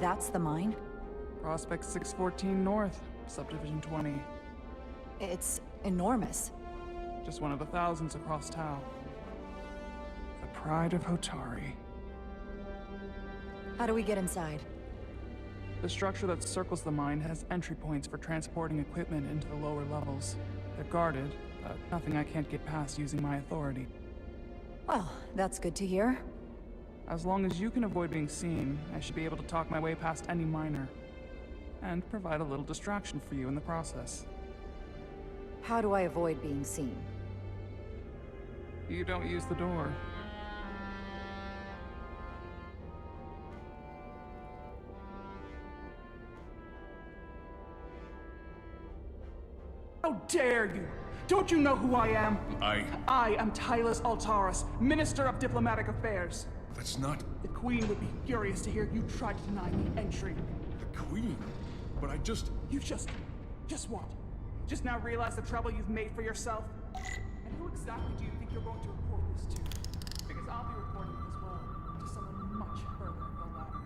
That's the mine? Prospect 614 North, Subdivision 20. It's enormous. Just one of the thousands across Tau. The pride of Hotari. How do we get inside? The structure that circles the mine has entry points for transporting equipment into the lower levels. They're guarded, but nothing I can't get past using my authority. Well, that's good to hear. As long as you can avoid being seen, I should be able to talk my way past any miner. And provide a little distraction for you in the process. How do I avoid being seen? You don't use the door. How dare you! Don't you know who I am? I am Tylus Altaris, Minister of Diplomatic Affairs. That's not... The Queen would be furious to hear you try to deny me entry. the Queen. But I just... You just what? Just now realize the trouble you've made for yourself? And who exactly do you think you're going to report this to? Because I'll be reporting it as well, to someone much further up the ladder.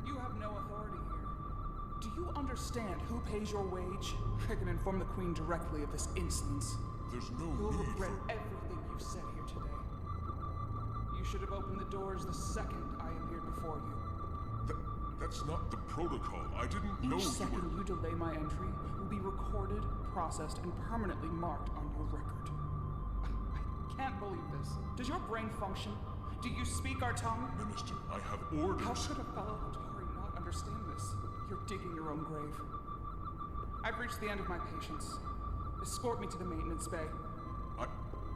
You have no authority here. Do you understand who pays your wage? I can inform the Queen directly of this insolence. There's no You'll need regret for... everything you've said here today. You should have opened the doors the second I appeared before you. That's not the protocol. I didn't know Each you second were... you delay my entry will be recorded, processed, and permanently marked on your record. I can't believe this. Does your brain function? Do you speak our tongue? Minister, I have orders. How could a fellow Atari not understand this? You're digging your own grave. I've reached the end of my patience. Escort me to the maintenance bay.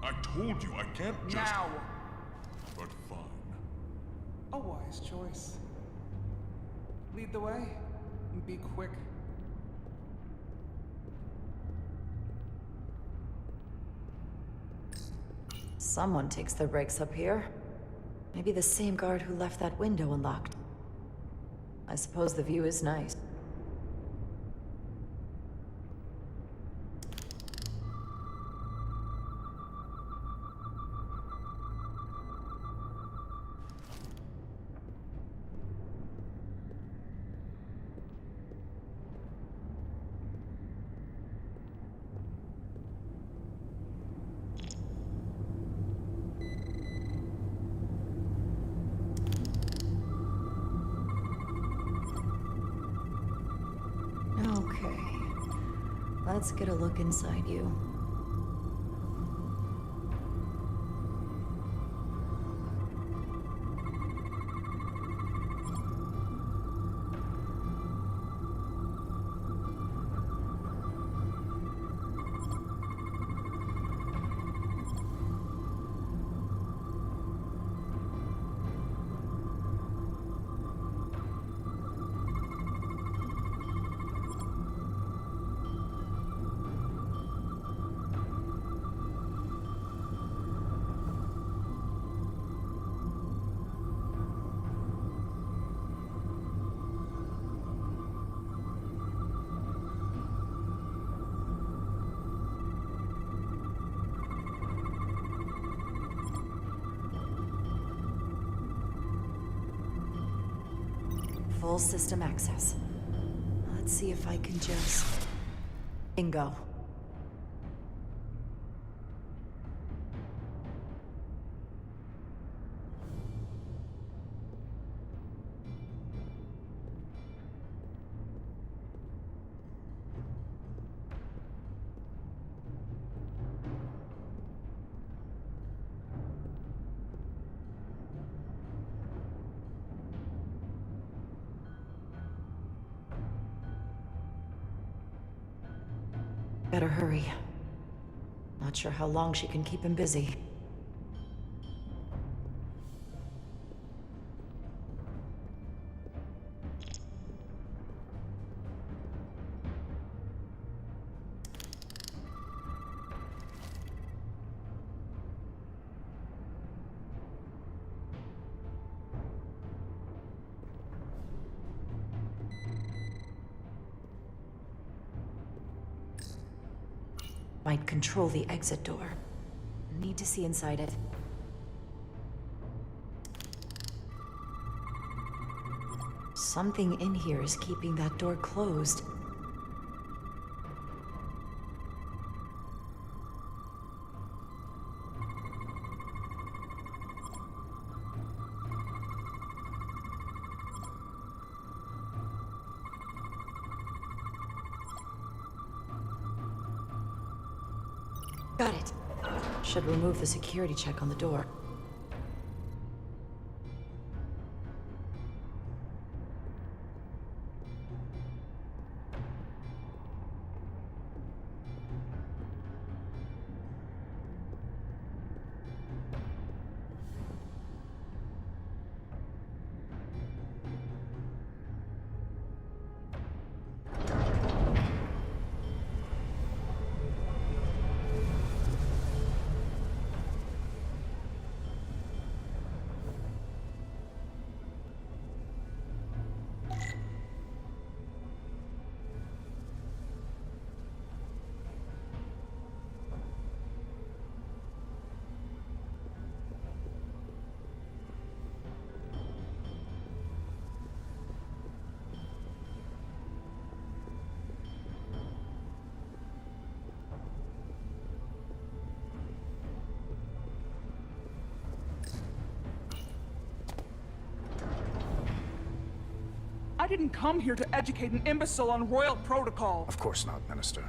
I told you, I can't just... Now! But fine. A wise choice. Lead the way, and be quick. Someone takes their breaks up here. Maybe the same guard who left that window unlocked. I suppose the view is nice. Okay. Let's get a look inside you. Full system access. Let's see if I can just... Bingo. Better hurry. Not sure how long she can keep him busy. Might control the exit door. Need to see inside it. Something in here is keeping that door closed. Got it. Should remove the security check on the door. I didn't come here to educate an imbecile on royal protocol. Of course not, Minister.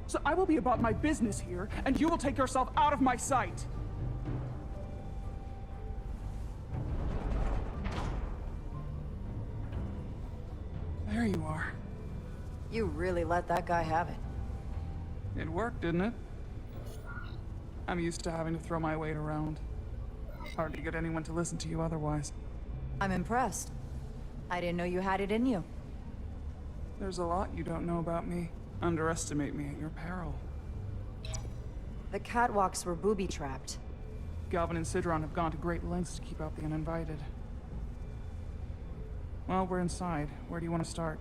So I will be about my business here, and you will take yourself out of my sight. There you are. You really let that guy have it. It worked, didn't it? I'm used to having to throw my weight around. Hard to get anyone to listen to you otherwise. I'm impressed. I didn't know you had it in you. There's a lot you don't know about me. Underestimate me at your peril. The catwalks were booby-trapped. Galvin and Sidron have gone to great lengths to keep out the uninvited. Well, we're inside. Where do you want to start?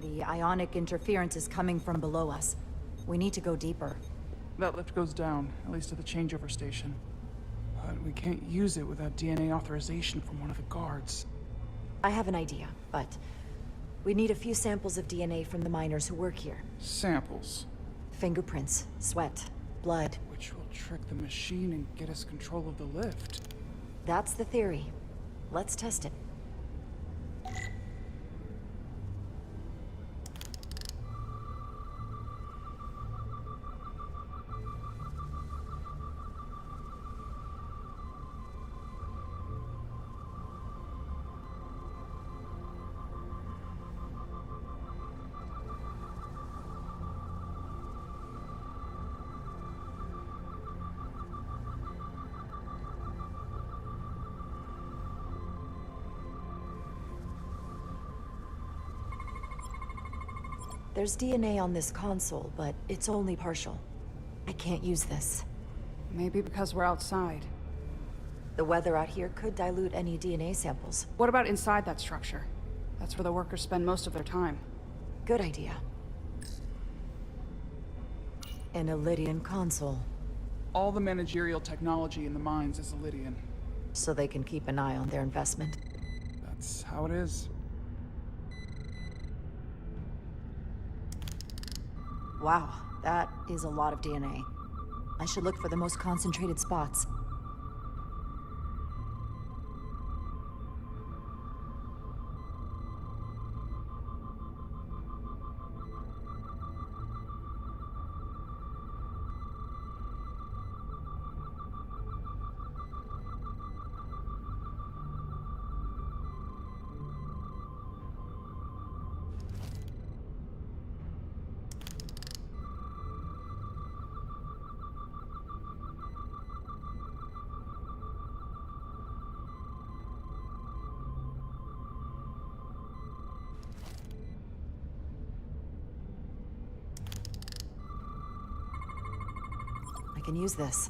The ionic interference is coming from below us. We need to go deeper. That lift goes down, at least to the changeover station. But we can't use it without DNA authorization from one of the guards. I have an idea, but we need a few samples of DNA from the miners who work here. Samples? Fingerprints, sweat, blood. Which will trick the machine and get us control of the lift. That's the theory. Let's test it. There's DNA on this console, but it's only partial. I can't use this. Maybe because we're outside. The weather out here could dilute any DNA samples. What about inside that structure? That's where the workers spend most of their time. Good idea. An Illydian console. All the managerial technology in the mines is Illydian. So they can keep an eye on their investment. That's how it is. Wow, that is a lot of DNA. I should look for the most concentrated spots. I can use this.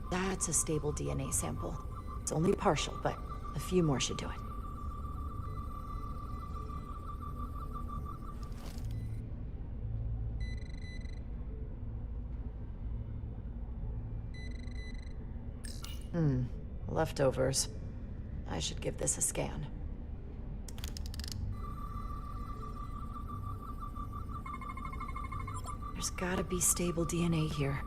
That's a stable DNA sample. It's only partial, but a few more should do it. Leftovers. I should give this a scan. There's gotta be stable DNA here.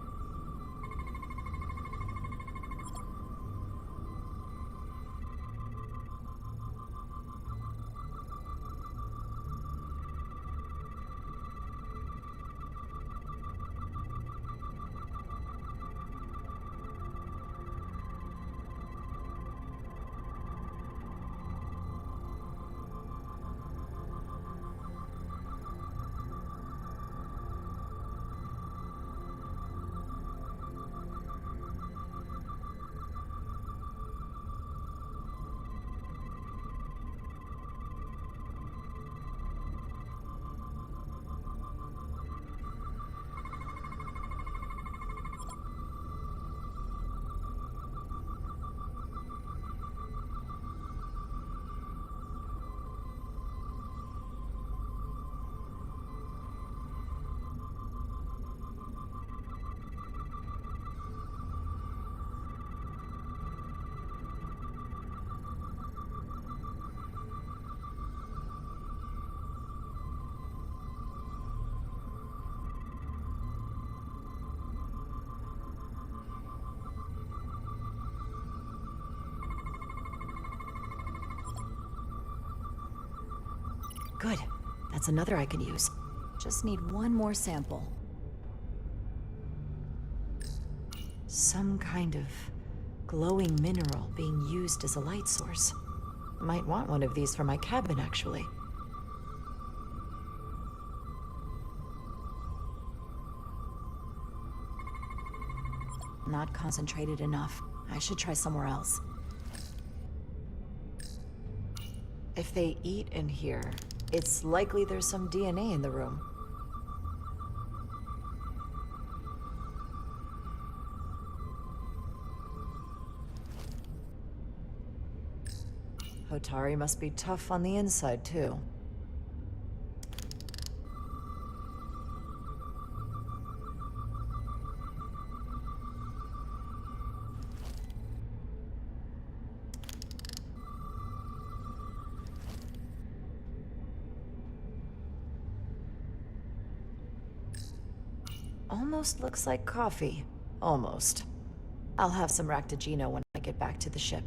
Good. That's another I can use. Just need one more sample. Some kind of glowing mineral being used as a light source. Might want one of these for my cabin, actually. Not concentrated enough. I should try somewhere else. If they eat in here, it's likely there's some DNA in the room. Hotari must be tough on the inside, too. Almost looks like coffee. Almost. I'll have some Ractigino when I get back to the ship.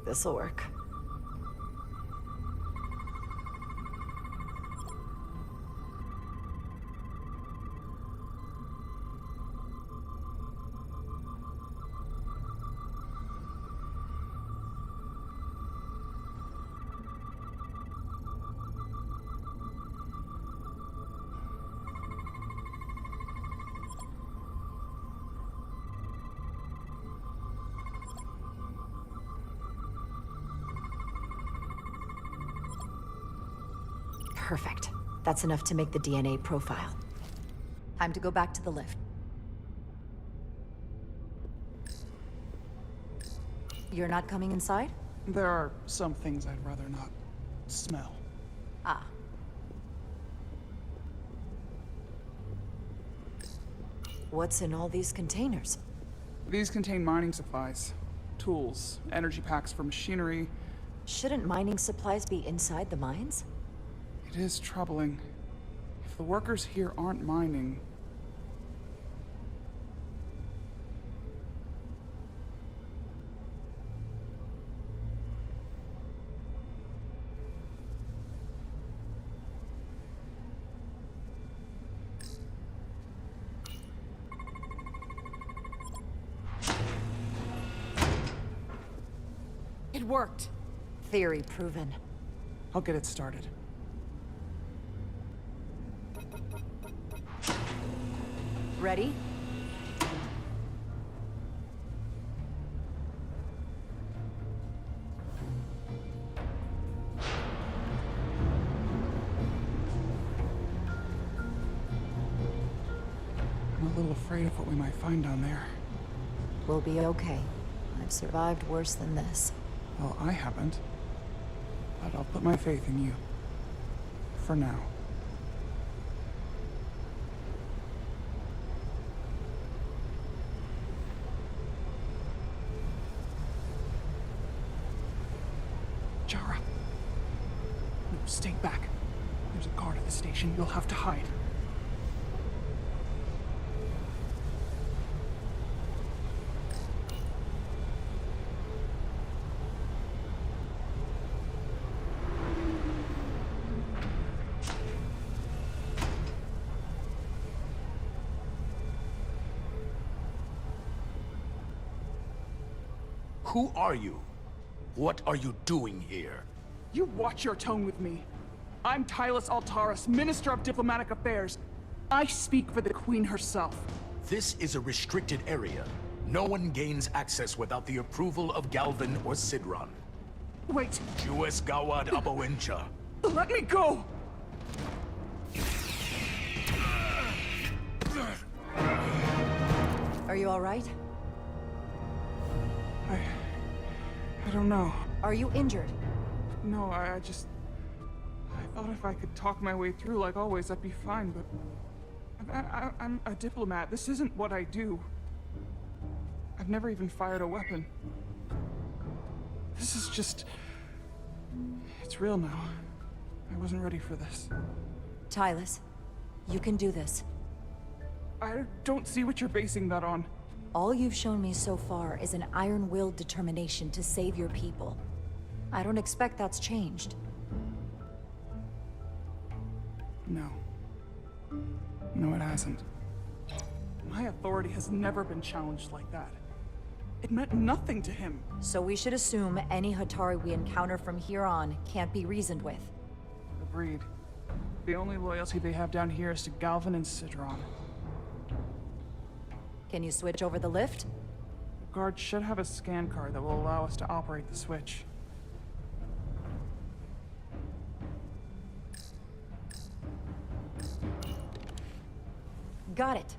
This'll work. Perfect. That's enough to make the DNA profile. Time to go back to the lift. You're not coming inside? There are some things I'd rather not smell. Ah. What's in all these containers? These contain mining supplies, tools, energy packs for machinery. Shouldn't mining supplies be inside the mines? It is troubling. If the workers here aren't mining... It worked. Theory proven. I'll get it started. Ready? I'm a little afraid of what we might find down there. We'll be okay. I've survived worse than this. Well, I haven't. But I'll put my faith in you. For now. Jara. No, stay back. There's a guard at the station. You'll have to hide. Who are you? What are you doing here? You watch your tone with me. I'm Tylus Altaris, Minister of Diplomatic Affairs. I speak for the Queen herself. This is a restricted area. No one gains access without the approval of Galvin or Sidron. Wait. U.S. Gawad Abowincha. Let me go! Are you all right? I don't know. Are you injured? No, I thought if I could talk my way through like always, I'd be fine, but... I'm a diplomat. This isn't what I do. I've never even fired a weapon. This is just... It's real now. I wasn't ready for this. Tylus, you can do this. I don't see what you're basing that on. All you've shown me so far is an iron-willed determination to save your people. I don't expect that's changed. No. No, it hasn't. My authority has never been challenged like that. It meant nothing to him. So we should assume any Hatari we encounter from here on can't be reasoned with. Agreed. The only loyalty they have down here is to Galvin and Sidron. Can you switch over the lift? The guard should have a scan card that will allow us to operate the switch. Got it.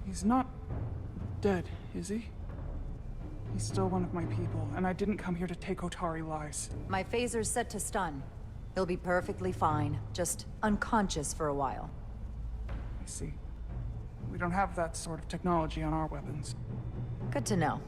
He's not dead, is he? He's still one of my people, and I didn't come here to take Otari lives. My phaser's set to stun. He'll be perfectly fine, just unconscious for a while. I see. We don't have that sort of technology on our weapons. Good to know.